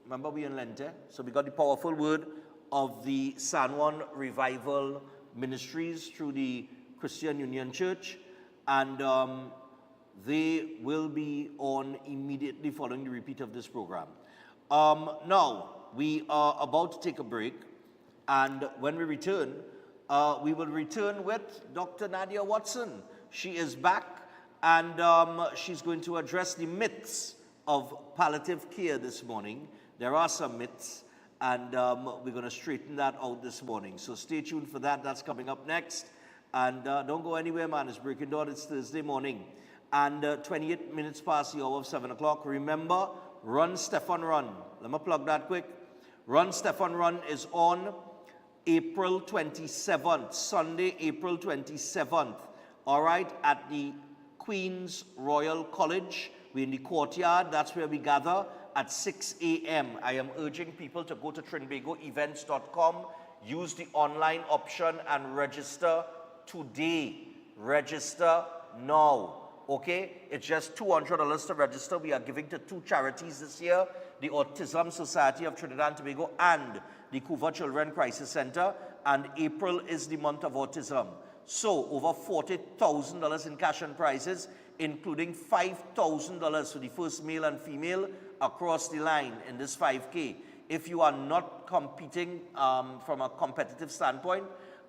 Speaker 1: Remember, we in Lente? So we got the powerful word of the San Juan Revival Ministries through the Christian Union Church. And they will be on immediately following the repeat of this program. Now, we are about to take a break. And when we return, we will return with Dr. Nadia Watson. She is back, and she's going to address the myths of palliative care this morning. There are some myths, and we're going to straighten that out this morning. So stay tuned for that. That's coming up next. And don't go anywhere, man. It's Breaking Dawn. It's Thursday morning. And 28 minutes past the hour of 7 o'clock. Remember, Run Stefan Run. Let me plug that quick. Run Stefan Run is on April 27th, Sunday, April 27th, all right, at the Queen's Royal College. We're in the courtyard. That's where we gather at 6 a.m. I am urging people to go to trinbagoevents.com, use the online option and register today. Register now, okay? It's just $200 to register. We are giving to 2 charities this year, the Autism Society of Trinidad and Tobago and the Couva Children Crisis Center, and April is the month of autism. So, over $40,000 in cash and prizes, including $5,000 for the first male and female across the line in this 5K. If you are not competing from a competitive standpoint,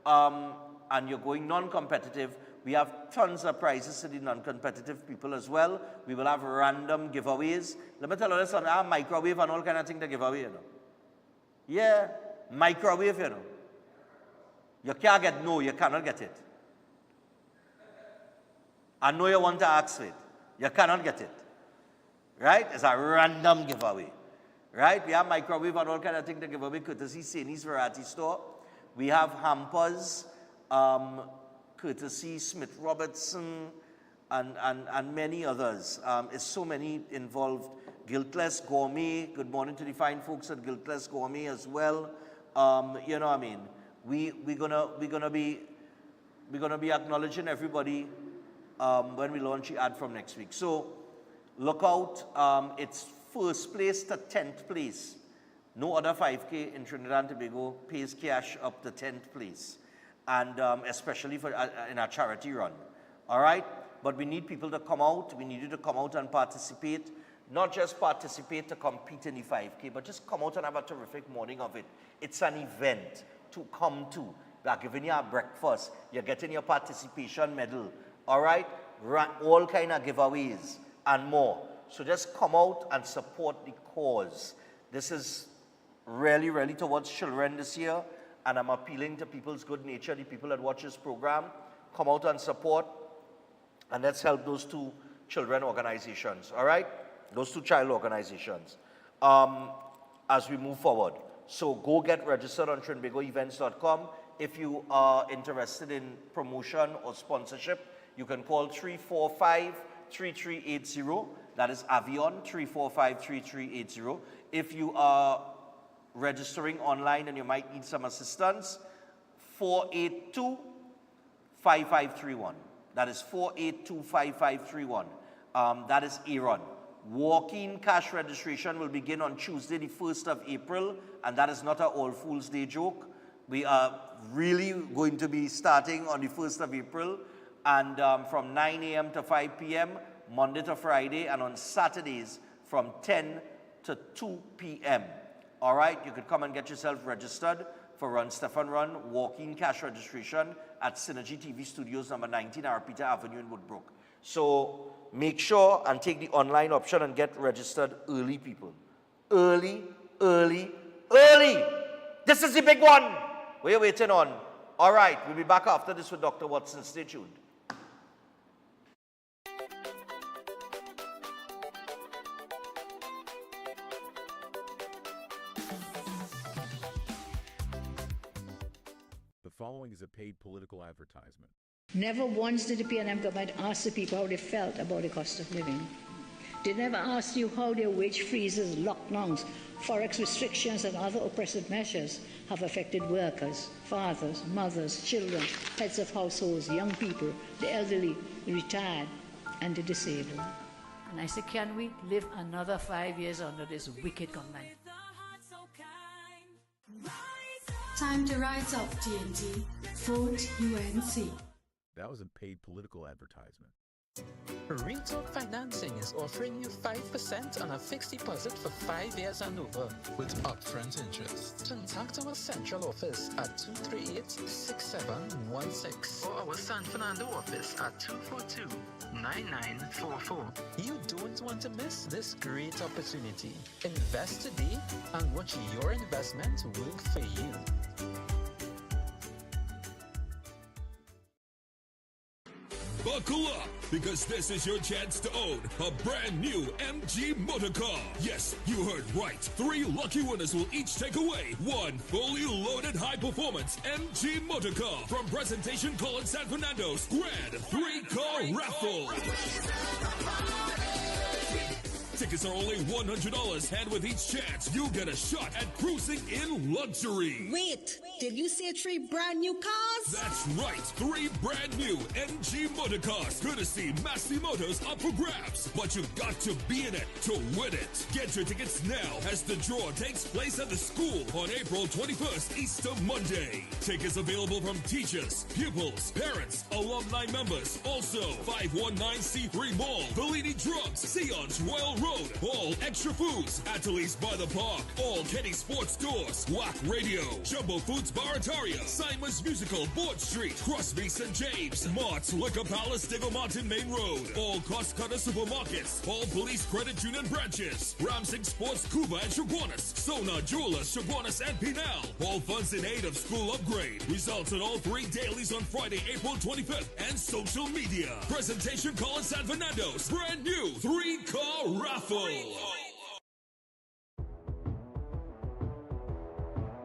Speaker 1: and you're going non-competitive, we have tons of prizes to the non-competitive people as well. We will have random giveaways. Let me tell you this, I have microwave and all kind of things to give away, Yeah, microwave, You can't get no, you cannot get it. I know you want to ask for it. You cannot get it. Right? It's a random giveaway. Right? We have microwave and all kind of things to give away, courtesy Saney's Variety Store. We have hampers, courtesy Smith Robertson, and many others. It's so many involved. Guiltless Gourmet, good morning to the fine folks at Guiltless Gourmet as well. You know what I mean? We're gonna be acknowledging everybody when we launch the ad from next week. So look out. It's first place to 10th place. No other 5K in Trinidad and Tobago pays cash up to 10th place. And especially for in our charity run. All right? But we need people to come out. We need you to come out and participate. Not just participate to compete in the 5K, but just come out and have a terrific morning of it. It's an event to come to. We are giving you a breakfast. You're getting your participation medal. All right? All kind of giveaways and more. So just come out and support the cause. This is really, really towards children this year. And I'm appealing to people's good nature, the people that watch this program. Come out and support. And let's help those two children organizations. All right? Those two child organizations, as we move forward. So go get registered on trinbagoevents.com. If you are interested in promotion or sponsorship, you can call 345-3380. That is Avion, 345-3380. If you are registering online and you might need some assistance, 482-5531. That is 482-5531. That is Aaron. Walk-in cash registration will begin on Tuesday, the 1st of April, and that is not an All Fools Day joke. We are really going to be starting on the 1st of April, and from 9 a.m. to 5 p.m., Monday to Friday, and on Saturdays from 10 to 2 p.m. All right, you could come and get yourself registered for Run Stefan Run, walk-in cash registration at Synergy TV Studios, number 19, Arapita Avenue in Woodbrook. So make sure and take the online option and get registered early, people. Early, early, early. This is the big one we're waiting on. All right, we'll be back after this with Dr. Watson. Stay tuned.
Speaker 9: The following is a paid political advertisement.
Speaker 4: Never once did the PNM government ask the people how they felt about the cost of living. They never asked you how their wage freezes, lockdowns, forex restrictions, and other oppressive measures have affected workers, fathers, mothers, children, heads of households, young people, the elderly, the retired, and the disabled. And I say, can we live another 5 years under this wicked government?
Speaker 5: Time to rise up, TNT. Vote UNC.
Speaker 9: That was a paid political advertisement.
Speaker 17: Retail Financing is offering you 5% on a fixed deposit for 5 years and over, with upfront interest. Contact our central office at 238-6716 or our San Fernando office at 242-9944. You don't want to miss this great opportunity. Invest today and watch your investment work for you.
Speaker 19: Buckle up, because this is your chance to own a brand new MG motor car. Yes, you heard right. 3 lucky winners will each take away one fully loaded high-performance MG motor car from Presentation College San Fernando's Grand 3-Car Raffle. Tickets are only $100, and with each chance, you get a shot at cruising in luxury.
Speaker 15: Wait, did you say 3 brand new cars?
Speaker 19: That's right, 3 brand new MG motor cars, courtesy Massey Motors, up for grabs. But you've got to be in it to win it. Get your tickets now, as the draw takes place at the school on April 21st, Easter Monday. Tickets available from teachers, pupils, parents, alumni members. Also, 519C3 Mall, Bellini Drugs, Sion's Royal Road, all Extra Foods, Ateliers by the Park, all Kenny Sports Stores, WAC Radio, Jumbo Foods Barataria, Simon's Musical, Board Street, Crosby St. James, Mart's Liquor Palace, Diggle Mountain Main Road, all Cost Cutter Supermarkets, all Police Credit Union branches, Ramsing Sports, Cuba and Chaguanas, Sona Jewelers, Chaguanas and Pinal, all funds in aid of school upgrade. Results in all 3 dailies on Friday, April 25th, and social media. Presentation College San Fernando's brand new 3-car raffle.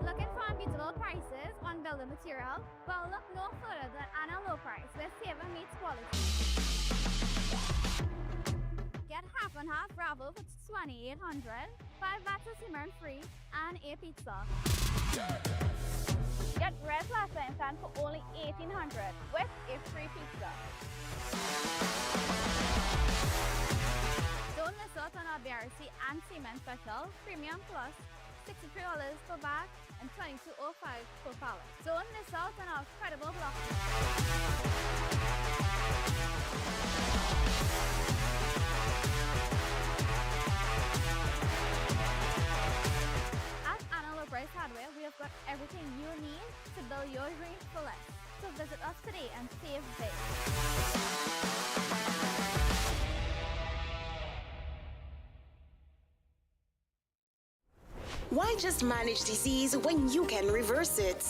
Speaker 21: Looking for unbeatable prices on building material? Well, look no further than Anna Low Price, where saving meets quality. Get half and half gravel for $2,800, 5 bags of cement free, and a pizza. Get red plaster instant for only $1,800 with a free pizza. and Seaman Special, Premium Plus, $63 per bag and $22.05 per pallet. Don't miss out on our incredible block. At Low Price Hardware, we have got everything you need to build your dreams for less. So visit us today and save big.
Speaker 26: Why just manage disease when you can reverse it?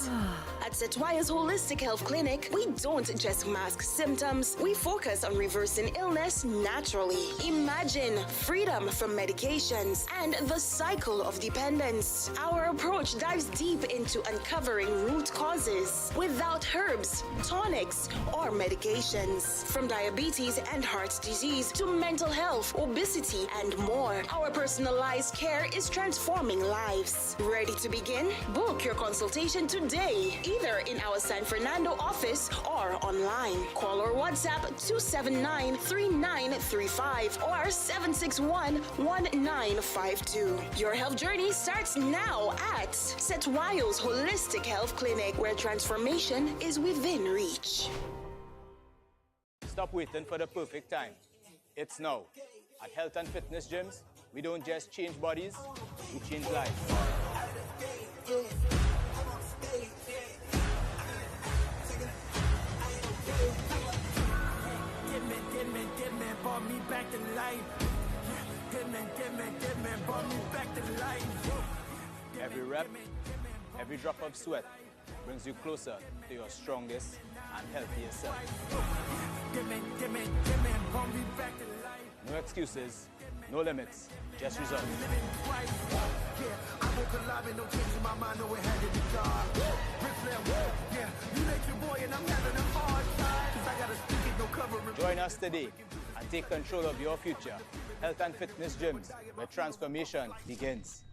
Speaker 26: At Setwaya's Holistic Health Clinic, we don't just mask symptoms, we focus on reversing illness naturally. Imagine freedom from medications and the cycle of dependence. Our approach dives deep into uncovering root causes without herbs, tonics, or medications. From diabetes and heart disease to mental health, obesity, and more, our personalized care is transforming lives. Ready to begin? Book your consultation today, either in our San Fernando office or online. Call or WhatsApp 279-3935 or 761-1952. Your health journey starts now at Setwayo's Holistic Health Clinic, where transformation is within reach.
Speaker 14: Stop waiting for the perfect time. It's now. At Health and Fitness Gyms, we don't just change bodies, we change lives.
Speaker 8: Get me, brought me back to life. Get me, brought me back to life.
Speaker 14: Every rep, every drop of sweat brings you closer to your strongest and healthiest self.
Speaker 8: Get me, brought me back to life.
Speaker 14: No excuses, no limits, just results.
Speaker 8: Yeah, I woke alive and no change in my mind, no it had to be God. Yeah, you make your boy and I'm having a hard time. Cause I gotta speak it, no covering.
Speaker 14: Join us today and take control of your future. Health and Fitness Gyms, where transformation begins.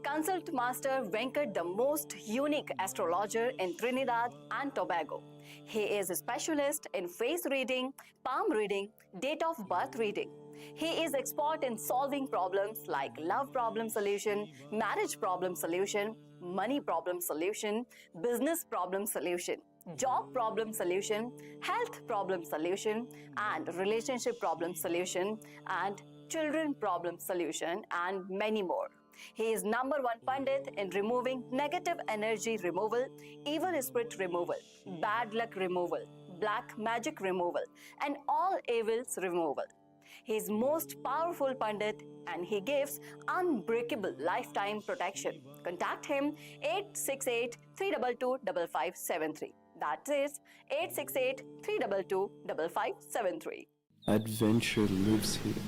Speaker 6: Consult Master Venkat, the most unique astrologer in Trinidad and Tobago. He is a specialist in face reading, palm reading, date of birth reading. He is expert in solving problems like love problem solution, marriage problem solution, money problem solution, business problem solution, job problem solution, health problem solution, and relationship problem solution, and children problem solution, and many more. He is #1 Pandit in removing negative energy removal, evil spirit removal, bad luck removal, black magic removal, and all evils removal. He is most powerful Pandit and he gives unbreakable lifetime protection. Contact him 868-322-5573. That is 868-322-5573.
Speaker 7: Adventure lives here,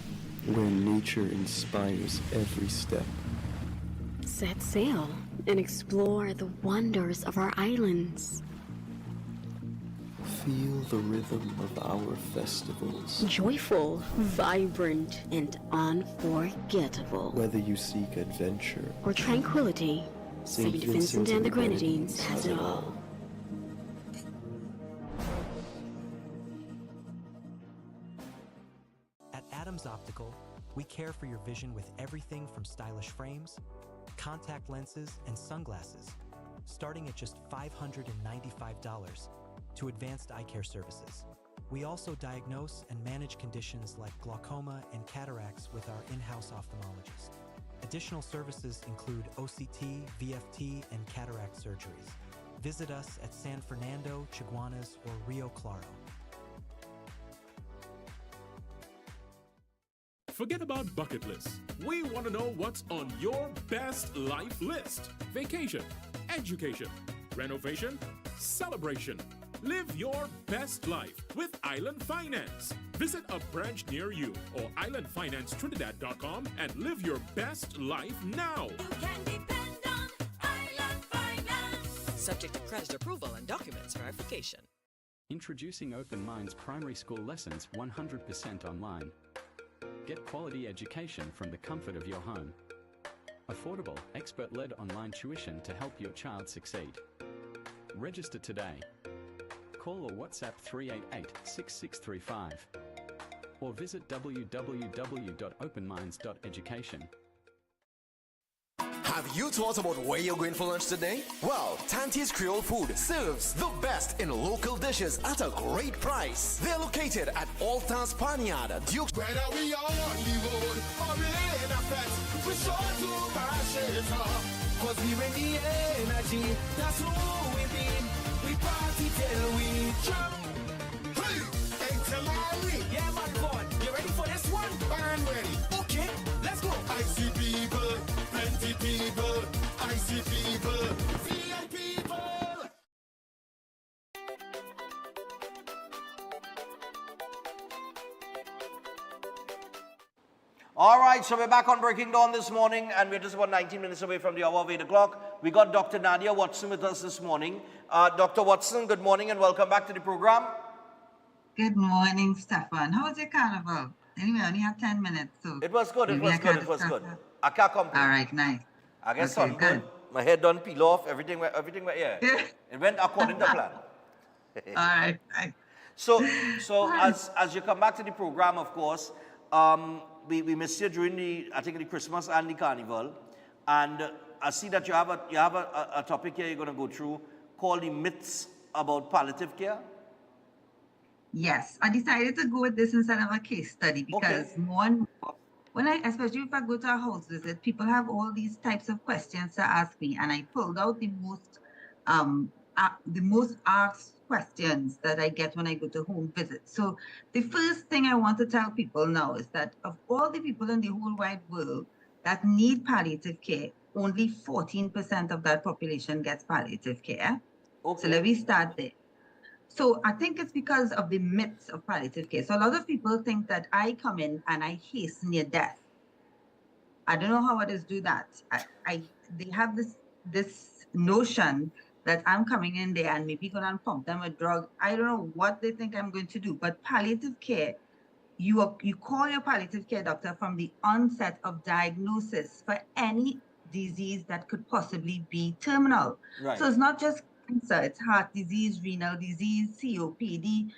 Speaker 7: where nature inspires every step.
Speaker 10: Set sail and explore the wonders of our islands.
Speaker 7: Feel the rhythm of our festivals.
Speaker 10: Joyful, vibrant, and unforgettable.
Speaker 7: Whether you seek adventure
Speaker 10: or tranquility, St. Vincent and the Grenadines has it all.
Speaker 20: At Adams Optical, we care for your vision with everything from stylish frames, contact lenses, and sunglasses, starting at just $595 to advanced eye care services. We also diagnose and manage conditions like glaucoma and cataracts with our in-house ophthalmologist. Additional services include OCT, VFT, and cataract surgeries. Visit us at San Fernando, Chaguanas, or Rio Claro.
Speaker 19: Forget about bucket lists. We want to know what's on your best life list. Vacation, education, renovation, celebration. Live your best life with Island Finance. Visit a branch near you or islandfinancetrinidad.com and live your best life now.
Speaker 22: You can depend on Island Finance. Subject to credit approval and documents verification.
Speaker 11: Introducing Open Minds primary school lessons 100% online. Get quality education from the comfort of your home. affordable, expert-led online tuition to help your child succeed. Register today. Call or WhatsApp 388-6635 or visit www.openminds.education.
Speaker 12: Have you thought about where you're going for lunch today? Well, Tanti's Creole Food serves the best in local dishes at a great price. They're located at Alta's Panyard, Duke.
Speaker 8: Whether we are on the road or in a fest, we sure to pass it off. Cause we bring the energy, that's who we mean. We party till we jump. Hey, enter my way. Yeah, man, God, you ready for this one? I'm ready. Okay, let's go. I see people, plenty people. I see people, VIP people.
Speaker 1: All right, so we're back on Breaking Dawn this morning, and we're just about 19 minutes away from the hour of 8 o'clock. We got Dr. Nadia Watson with us this morning. Dr. Watson, good morning and welcome back to the program.
Speaker 13: Good morning, Stefan. How was your carnival? Anyway, I only have 10 minutes, so...
Speaker 1: It was good, it was good, it was good. I can't complain.
Speaker 13: All right, nice.
Speaker 1: I guess
Speaker 13: Okay,
Speaker 1: good. My head done peel off, everything went, yeah. It went according to plan.
Speaker 13: All right, nice.
Speaker 1: So as you come back to the program, of course, we missed you during the Christmas and the Carnival, and I see that you have a topic here you're going to go through called the myths about palliative care.
Speaker 13: Yes, I decided to go with this instead of a case study because more and more, especially if I go to a house visit, people have all these types of questions to ask me, and I pulled out the most asked questions that I get when I go to home visits. So the first thing I want to tell people now is that of all the people in the whole wide world that need palliative care, only 14% of that population gets palliative care. Okay. So let me start there. So I think it's because of the myths of palliative care. So a lot of people think that I come in and I hasten your death. I don't know how others do that. They have this notion that I'm coming in there and maybe going to pump them a drug. I don't know what they think I'm going to do, but palliative care, you call your palliative care doctor from the onset of diagnosis for any disease that could possibly be terminal. Right. So it's not just cancer, it's heart disease, renal disease, COPD,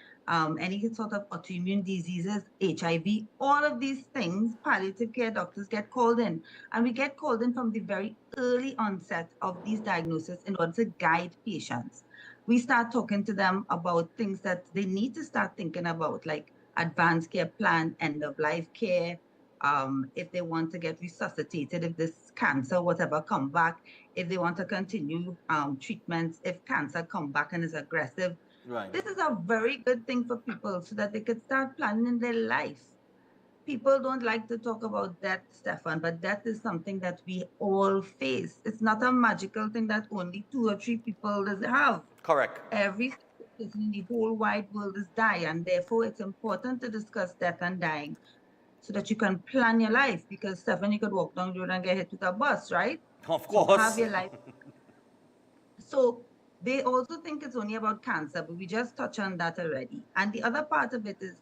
Speaker 13: any sort of autoimmune diseases, HIV, all of these things, palliative care doctors get called in. And we get called in from the very early onset of these diagnoses in order to guide patients. We start talking to them about things that they need to start thinking about, like advanced care plan, end of life care, if they want to get resuscitated, if this cancer, whatever, come back, if they want to continue treatments, if cancer come back and is aggressive. Right. This is a very good thing for people so that they could start planning their life. People don't like to talk about death, Stefan, but death is something that we all face. It's not a magical thing that only 2 or 3 people have.
Speaker 1: Correct.
Speaker 13: Every person in the whole wide world is dying, and therefore it's important to discuss death and dying so that you can plan your life, because Stefan, you could walk down the road and get hit with a bus, right?
Speaker 1: Of course.
Speaker 13: So have your life. So they also think it's only about cancer, but we just touched on that already. And the other part of it is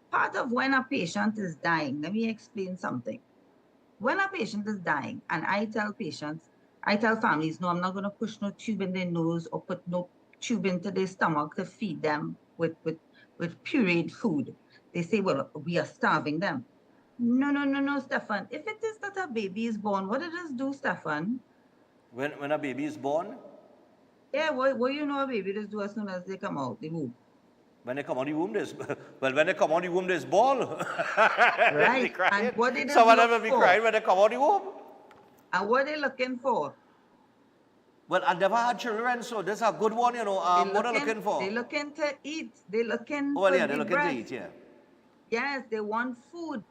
Speaker 13: part of when a patient is dying. Let me explain something. When a patient is dying, and I tell families, no, I'm not going to push no tube in their nose or put no tube into their stomach to feed them with pureed food. They say, well, we are starving them. No, Stefan. If it is that a baby is born, what does it do, Stefan?
Speaker 1: When a baby is born?
Speaker 13: Yeah, what you know a baby does do as soon as they come out the womb?
Speaker 1: When they come out the womb, when they come out the womb, there's ball.
Speaker 13: Right. And what they
Speaker 1: Someone ever be crying when they come out the womb?
Speaker 13: And what are they looking for?
Speaker 1: Well, I never had children, so this is a good one, you know. What are they looking for?
Speaker 13: They're looking to eat. They're looking
Speaker 1: for they're looking to eat, yeah.
Speaker 13: Yes, they want food.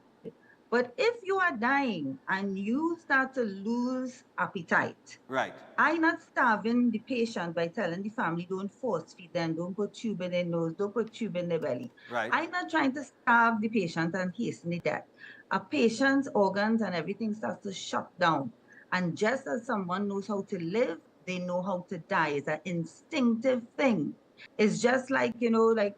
Speaker 13: But if you are dying and you start to lose appetite,
Speaker 1: right?
Speaker 13: I'm not starving the patient by telling the family, don't force feed them, don't put tube in their nose, don't put tube in their belly.
Speaker 1: Right.
Speaker 13: I'm not trying to starve the patient and hasten the death. A patient's organs and everything starts to shut down. And just as someone knows how to live, they know how to die. It's an instinctive thing. It's just like, you know, like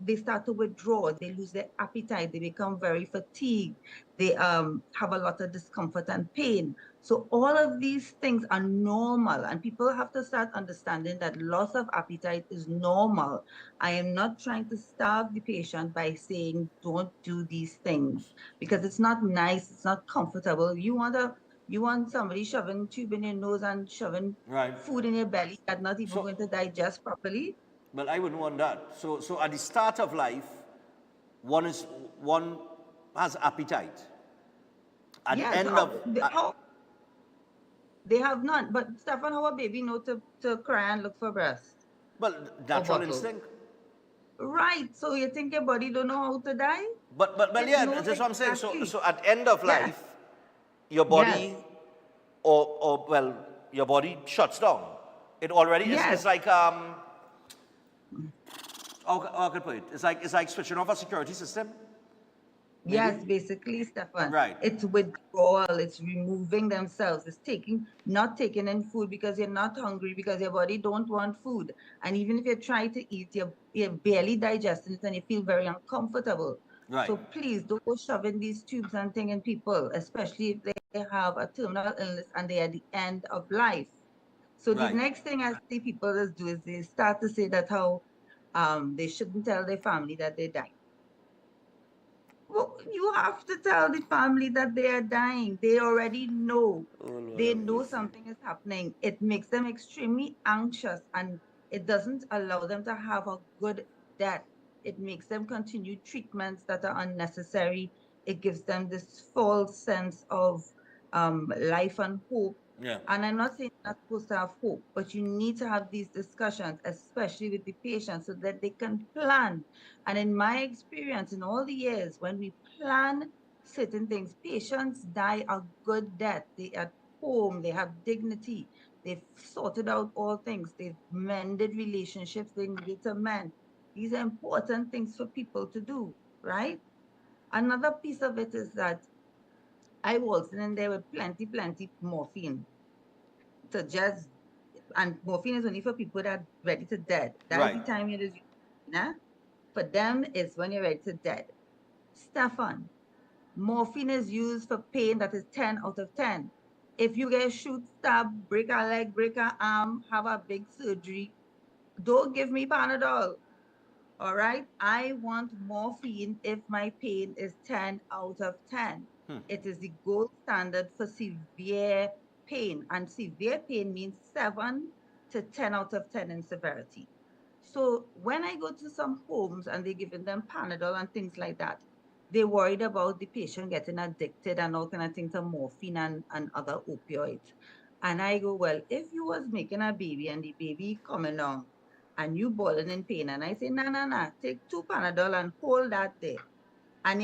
Speaker 13: they start to withdraw, they lose their appetite, they become very fatigued, they have a lot of discomfort and pain. So all of these things are normal, and people have to start understanding that loss of appetite is normal. I am not trying to starve the patient by saying don't do these things, because it's not nice, it's not comfortable. You want somebody shoving tube in your nose and shoving food in your belly that's not even going to digest properly?
Speaker 1: Well, I wouldn't want that. So at the start of life, one has appetite. At the end of
Speaker 13: they have none. But Stefan, how a baby know to cry and look for breast?
Speaker 1: Well, natural instinct.
Speaker 13: Right. So you think your body don't know how to die?
Speaker 1: But yeah, that's what I'm saying. So at end of life, your body your body shuts down. It already it's like how can I put it? It's like switching off a security system. Maybe?
Speaker 13: Yes, basically, Stefan.
Speaker 1: Right.
Speaker 13: It's withdrawal. It's removing themselves. It's not taking in food because you're not hungry, because your body don't want food. And even if you try to eat, you're barely digesting it and you feel very uncomfortable.
Speaker 1: Right.
Speaker 13: So please don't go shoving these tubes and things in people, especially if they have a terminal illness and they're at the end of life. So the next thing I see people do is they start to say that how they shouldn't tell their family that they died. Well, you have to tell the family that they are dying. They already know. They know something is happening. It makes them extremely anxious, and it doesn't allow them to have a good death. It makes them continue treatments that are unnecessary. It gives them this false sense of life and hope.
Speaker 1: Yeah.
Speaker 13: And I'm not saying you're not supposed to have hope, but you need to have these discussions, especially with the patient, so that they can plan. And in my experience, in all the years, when we plan certain things, patients die a good death. They are at home, they have dignity, they've sorted out all things, they've mended relationships they needed to mend. These are important things for people to do, right? Another piece of it is that I was in there with plenty morphine to just, and morphine is only for people that are ready to dead. That's the time you just, for them, it's when you're ready to dead. Stefan, morphine is used for pain that is 10 out of 10. If you get shoot, stab, break a leg, break an arm, have a big surgery, don't give me Panadol. All right? I want morphine if my pain is 10 out of 10. It is the gold standard for severe pain. And severe pain means 7 to 10 out of 10 in severity. So when I go to some homes and they're giving them Panadol and things like that, they're worried about the patient getting addicted and all kind of things to morphine and other opioids. And I go, well, if you was making a baby and the baby coming on and you bawling in pain, and I say, nah, take 2 Panadol and hold that there. And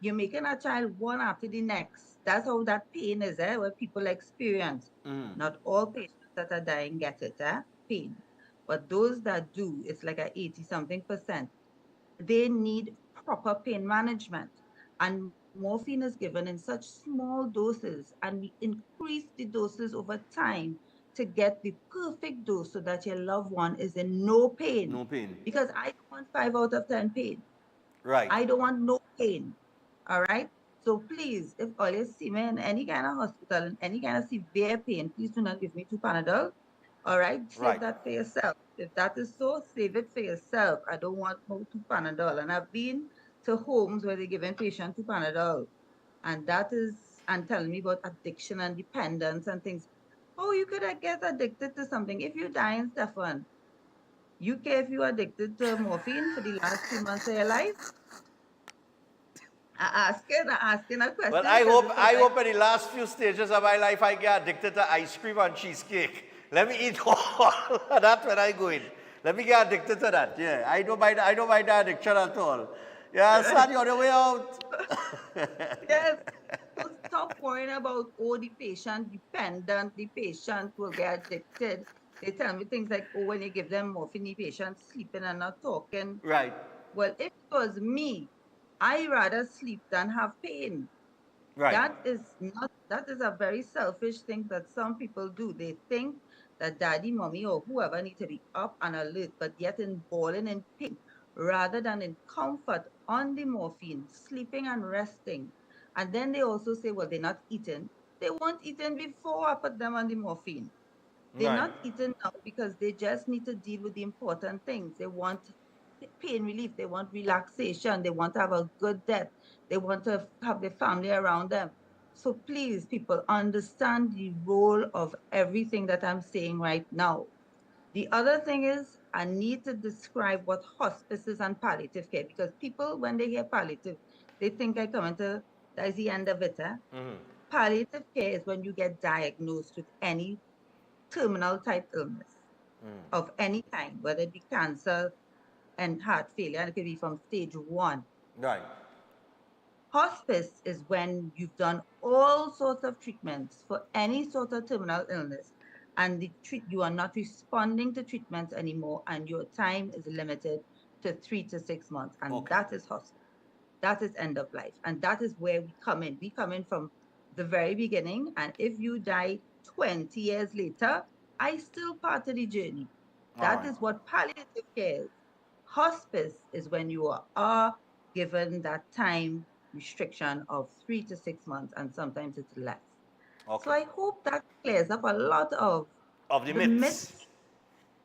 Speaker 13: you're making a child one after the next. That's how that pain is, what people experience. Not all patients that are dying get it, pain. But those that do, it's like a 80-something%. They need proper pain management. And morphine is given in such small doses, and we increase the doses over time to get the perfect dose so that your loved one is in no pain.
Speaker 1: No pain.
Speaker 13: Because I don't want 5 out of 10 pain.
Speaker 1: Right.
Speaker 13: I don't want no pain. All right? So please, if all you see me in any kind of hospital, in any kind of severe pain, please do not give me 2 Panadol. All right? Save that for yourself. If that is so, save it for yourself. I don't want no 2 Panadol. And I've been to homes where they're giving patients 2 Panadol. And telling me about addiction and dependence and things. Oh, you could get addicted to something. If you're dying, Stefan, you care if you're addicted to morphine for the last 2 months of your life? Asking a question.
Speaker 1: Well, I hope in the last few stages of my life I get addicted to ice cream and cheesecake. Let me eat all of that when I go in. Let me get addicted to that. Yeah, I don't mind that addiction at all. Yeah, son, you're on the way out.
Speaker 13: Yes. So stop worrying about, the patient dependent, the patient will get addicted. They tell me things like, when you give them morphine, the patient's sleeping and not talking.
Speaker 1: Right.
Speaker 13: Well, if it was me, I rather sleep than have pain.
Speaker 1: Right.
Speaker 13: That is a very selfish thing that some people do. They think that daddy, mommy, or whoever need to be up and alert, but yet in bawling in pain. rather than in comfort on the morphine, sleeping and resting. And then they also say, well, they're not eating. They weren't eating before I put them on the morphine. They're
Speaker 1: Right.
Speaker 13: not eating now because they just need to deal with the important things. They want pain relief. They want relaxation. They want to have a good death. They want to have their family around them. So please, people, understand the role of everything that I'm saying right now. The other thing is I need to describe what hospice is and palliative care, because people, when they hear palliative, they think I come into, that's the end of it. Palliative care is when you get diagnosed with any terminal type illness of any kind, whether it be cancer and heart failure, and it could be from stage 1.
Speaker 1: Right.
Speaker 13: Hospice is when you've done all sorts of treatments for any sort of terminal illness, and you are not responding to treatments anymore, and your time is limited to 3 to 6 months, and that is hospice. That is end of life, and that is where we come in. We come in from the very beginning, and if you die 20 years later, I still part of the journey. That is what palliative care is. Hospice is when you are given that time restriction of 3 to 6 months, and sometimes it's less. So I hope that clears up a lot of
Speaker 1: the myths.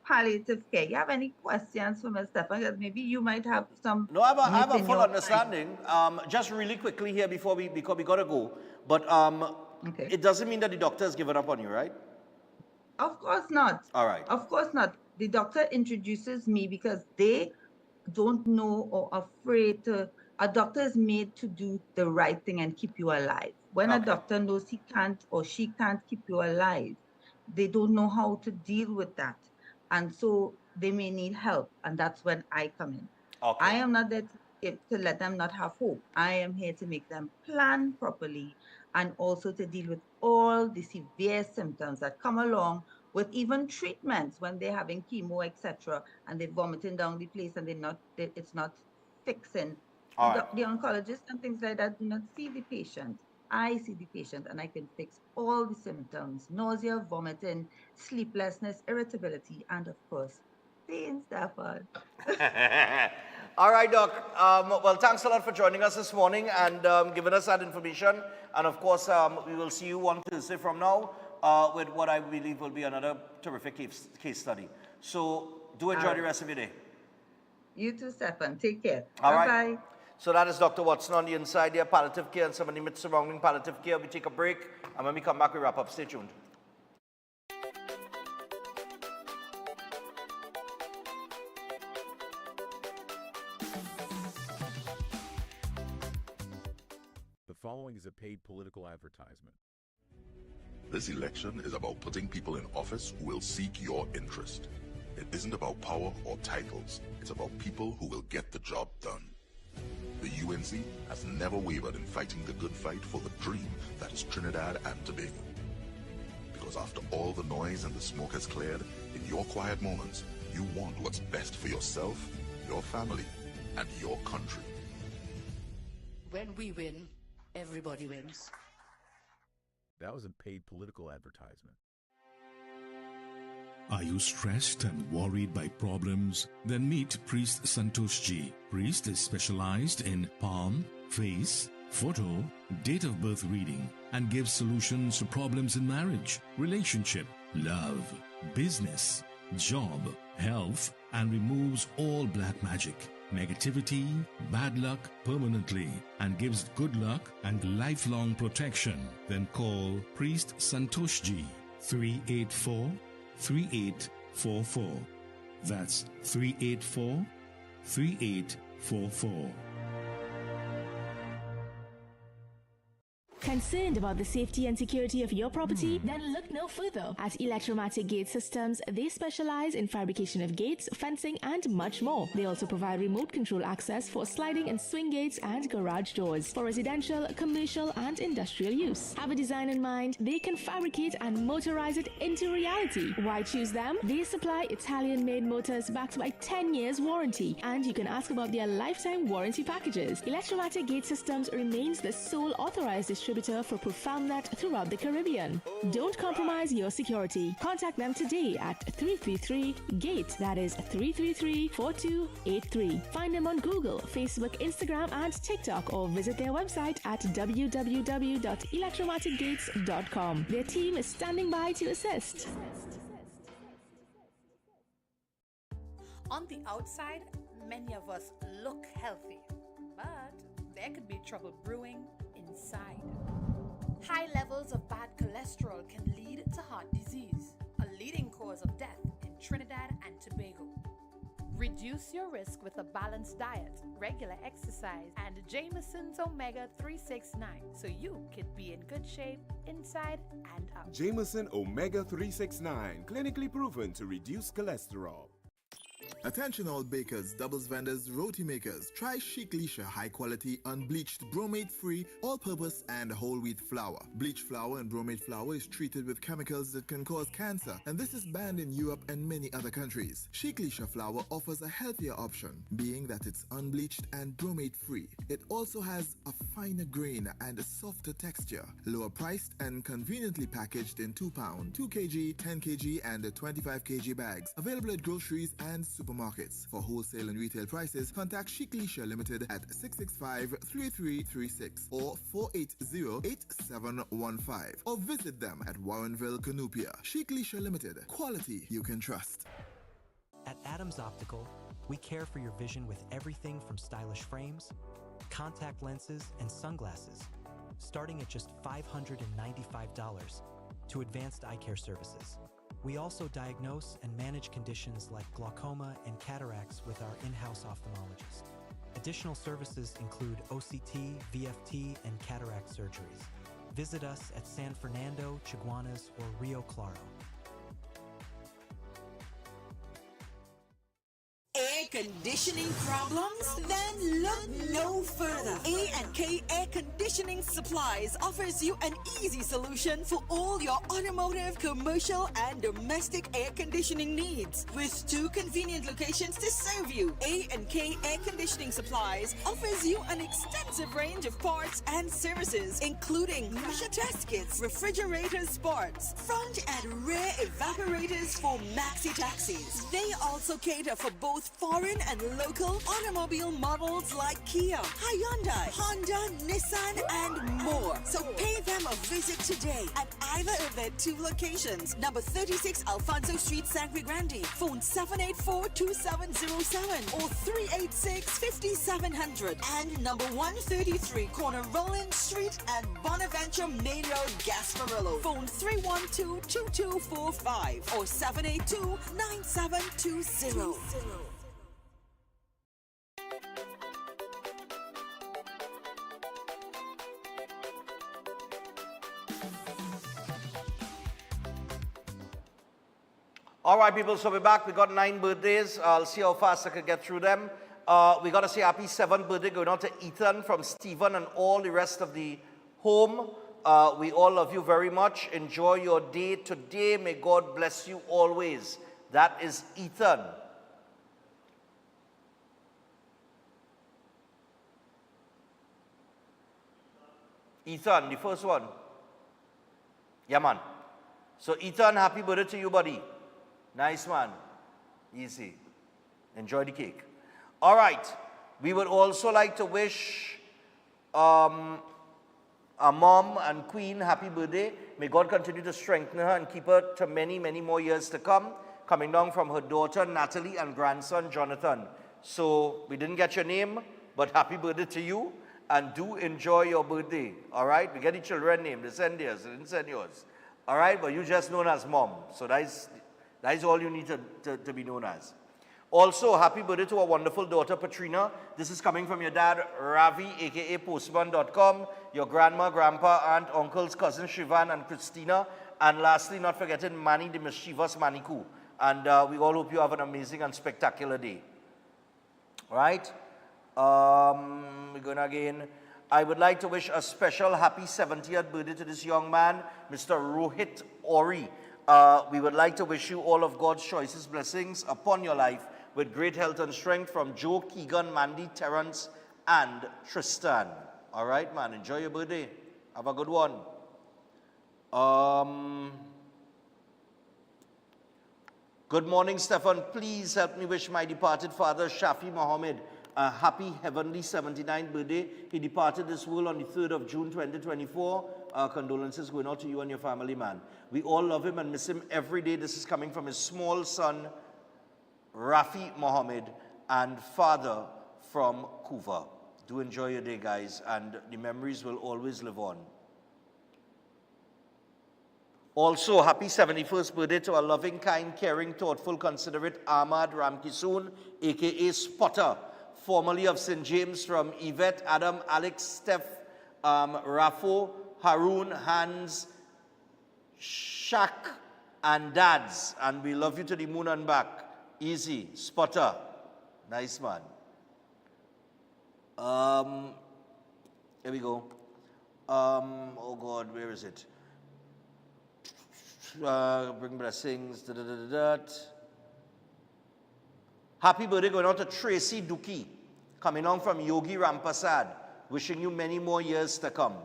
Speaker 13: Palliative care. You have any questions for me, Stefan? Maybe you might have some.
Speaker 1: No, I have a full understanding. Just really quickly here because we gotta go. But it doesn't mean that the doctor has given up on you, right?
Speaker 13: Of course not.
Speaker 1: All right.
Speaker 13: Of course not. The doctor introduces me because they don't know or afraid to. A doctor is made to do the right thing and keep you alive. When a doctor knows he can't or she can't keep you alive, they don't know how to deal with that. And so they may need help, and that's when I come in. I am not there to let them not have hope. I am here to make them plan properly, and also to deal with all the severe symptoms that come along with even treatments when they're having chemo, etc., and they're vomiting down the place, and it's not fixing. The oncologist and things like that do not see the patient. I see the patient, and I can fix all the symptoms: nausea, vomiting, sleeplessness, irritability, and of course, pain, Stefan.
Speaker 1: All right, Doc. Well, thanks a lot for joining us this morning and giving us that information. And of course, we will see you on Thursday from now with what I believe will be another terrific case study. So do enjoy the rest of your day.
Speaker 13: You too, Stefan. Take care.
Speaker 1: All
Speaker 13: Bye-bye.
Speaker 1: right. So that is Dr. Watson on the inside there, palliative care and some of the myths surrounding palliative care. We take a break, and when we come back, we wrap up. Stay tuned.
Speaker 9: The following is a paid political advertisement.
Speaker 2: This election is about putting people in office who will seek your interest. It isn't about power or titles. It's about people who will get the job done. The UNC has never wavered in fighting the good fight for the dream that is Trinidad and Tobago. Because after all the noise and the smoke has cleared, in your quiet moments, you want what's best for yourself, your family, and your country.
Speaker 16: When we win, everybody wins.
Speaker 9: That was a paid political advertisement.
Speaker 18: Are you stressed and worried by problems? Then meet Priest Santosh Ji. Priest is specialized in palm, face, photo, date of birth reading, and gives solutions to problems in marriage, relationship, love, business, job, health, and removes all black magic, negativity, bad luck permanently, and gives good luck and lifelong protection. Then call Priest Santosh Ji, 384-3844. That's 384-3844.
Speaker 23: Concerned about the safety and security of your property? Then look no further. At Electromatic Gate Systems, they specialize in fabrication of gates, fencing, and much more. They also provide remote control access for sliding and swing gates and garage doors for residential, commercial, and industrial use. Have a design in mind? They can fabricate and motorize it into reality. Why choose them? They supply Italian-made motors backed by 10 years warranty, and you can ask about their lifetime warranty packages. Electromatic Gate Systems remains the sole authorized distributor distributor for ProfoundNet throughout the Caribbean. Don't compromise your security. Contact them today at 333-GATE, that is 333-4283. Find them on Google, Facebook, Instagram, and TikTok, or visit their website at www.electromaticgates.com. Their team is standing by to assist.
Speaker 3: On the outside, many of us look healthy, but there could be trouble brewing inside. High levels of bad cholesterol can lead to heart disease, a leading cause of death in Trinidad and Tobago. Reduce your risk with a balanced diet, regular exercise, and Jameson's Omega 369 so you could be in good shape inside and out.
Speaker 4: Jameson Omega 369, clinically proven to reduce cholesterol.
Speaker 5: Attention all bakers, doubles vendors, roti makers. Try Chic Leisha high quality, unbleached, bromate-free, all-purpose and whole wheat flour. Bleached flour and bromate flour is treated with chemicals that can cause cancer, and this is banned in Europe and many other countries. Chic Leisha flour offers a healthier option, being that it's unbleached and bromate-free. It also has a finer grain and a softer texture, lower priced and conveniently packaged in 2 pound, 2 kg, 10 kg and 25 kg bags. Available at groceries and supermarkets. For wholesale and retail prices, contact Chic Leisha Limited at 665-3336 or 480-8715 or visit them at Warrenville, Canupia. Chic Leisha Limited. Quality you can trust.
Speaker 20: At Adams Optical, we care for your vision with everything from stylish frames, contact lenses, and sunglasses, starting at just $595 to advanced eye care services. We also diagnose and manage conditions like glaucoma and cataracts with our in-house ophthalmologist. Additional services include OCT, VFT, and cataract surgeries. Visit us at San Fernando, Chaguanas, or Rio Claro.
Speaker 15: Air conditioning problems? Then look no further. A&K Air Conditioning Supplies offers you an easy solution for all your automotive, commercial, and domestic air conditioning needs. With 2 convenient locations to serve you, A&K Air Conditioning Supplies offers you an extensive range of parts and services, including pressure test kits, refrigerator parts, front and rear evaporators for maxi taxis. They also cater for both foreign and local automobile models like Kia, Hyundai, Honda, Nissan, and more. So pay them a visit today at either of their 2 locations. Number 36 Alfonso Street, Sangre Grande. Phone 784-2707 or 386-5700. And number 133 corner Roland Street and Bonaventure Main Road, Gasparillo. Phone 312-2245 or 782-9720.
Speaker 1: All right, people, so we're back. We got 9 birthdays. I'll see how fast I can get through them. We got to say happy 7th birthday going on to Ethan from Stephen and all the rest of the home. We all love you very much. Enjoy your day today. May God bless you always. That is Ethan. Ethan, the first one. Yeah, man. So, Ethan, happy birthday to you, buddy. Nice, man. Easy. Enjoy the cake. All right. We would also like to wish our mom and queen happy birthday. May God continue to strengthen her and keep her to many, many more years to come. Coming down from her daughter, Natalie, and grandson, Jonathan. So, we didn't get your name, but happy birthday to you. And do enjoy your birthday. All right? We get the children name. They send theirs. They didn't send yours. All right? But you're just known as mom. So, that is all you need to be known as. Also, happy birthday to our wonderful daughter, Patrina. This is coming from your dad, Ravi, a.k.a. Postman.com, your grandma, grandpa, aunt, uncles, cousins, Shivan, and Christina. And lastly, not forgetting Manny, the mischievous Maniku. And we all hope you have an amazing and spectacular day. All right? We're going again. I would like to wish a special happy 70th birthday to this young man, Mr. Rohit Ori. We would like to wish you all of God's choicest blessings upon your life with great health and strength from Joe, Keegan, Mandy, Terrence, and Tristan. All right, man. Enjoy your birthday. Have a good one. Good morning, Stefan. Please help me wish my departed father, Shafi Mohammed, a happy heavenly 79th birthday. He departed this world on the 3rd of June 2024. Our condolences going out to you and your family, man. We all love him and miss him every day. This is coming from his small son, Rafi Mohammed, and father from Kuva. Do enjoy your day, guys, and the memories will always live on. Also, happy 71st birthday to a loving, kind, caring, thoughtful, considerate Ahmad Ramkisoon, a.k.a. Spotter, formerly of St. James, from Yvette, Adam, Alex, Steph, Rafo, Haroon, Hans, Shaq, and Dads. And we love you to the moon and back. Easy. Spotter. Nice, man. Here we go. Oh, God, where is it? Bring blessings. Happy birthday going out to Tracy Duki, coming on from Yogi Rampasad, wishing you many more years to come.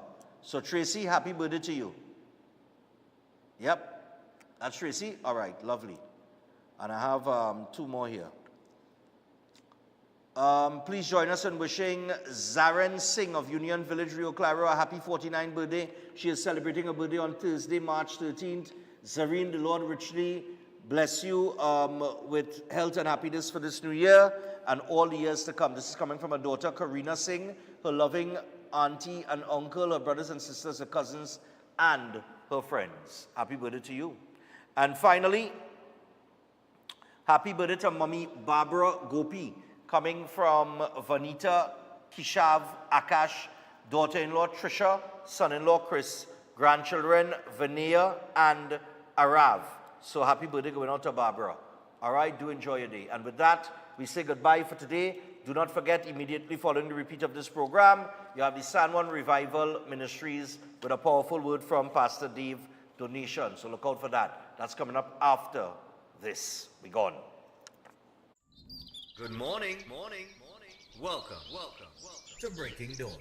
Speaker 1: So Tracy, happy birthday to you. Yep, that's Tracy. All right, lovely. And I have 2 more here. Please join us in wishing Zaren Singh of Union Village, Rio Claro, a happy 49th birthday. She is celebrating her birthday on Thursday, March 13th. Zareen, the Lord richly bless you with health and happiness for this new year and all the years to come. This is coming from her daughter, Karina Singh, her loving auntie and uncle, her brothers and sisters, her cousins, and her friends. Happy birthday to you. And finally, happy birthday to Mommy Barbara Gopi, coming from Vanita, Kishav, Akash, daughter-in-law Trisha, son-in-law Chris, grandchildren Vinaya and Arav. So happy birthday going out to Barbara. All right, do enjoy your day. And with that, we say goodbye for today. Do not forget, immediately following the repeat of this program, you have the San Juan Revival Ministries with a powerful word from Pastor Dave donation. So look out for that. That's coming up after this. Be gone.
Speaker 14: Good morning. Welcome to Breaking Dawn.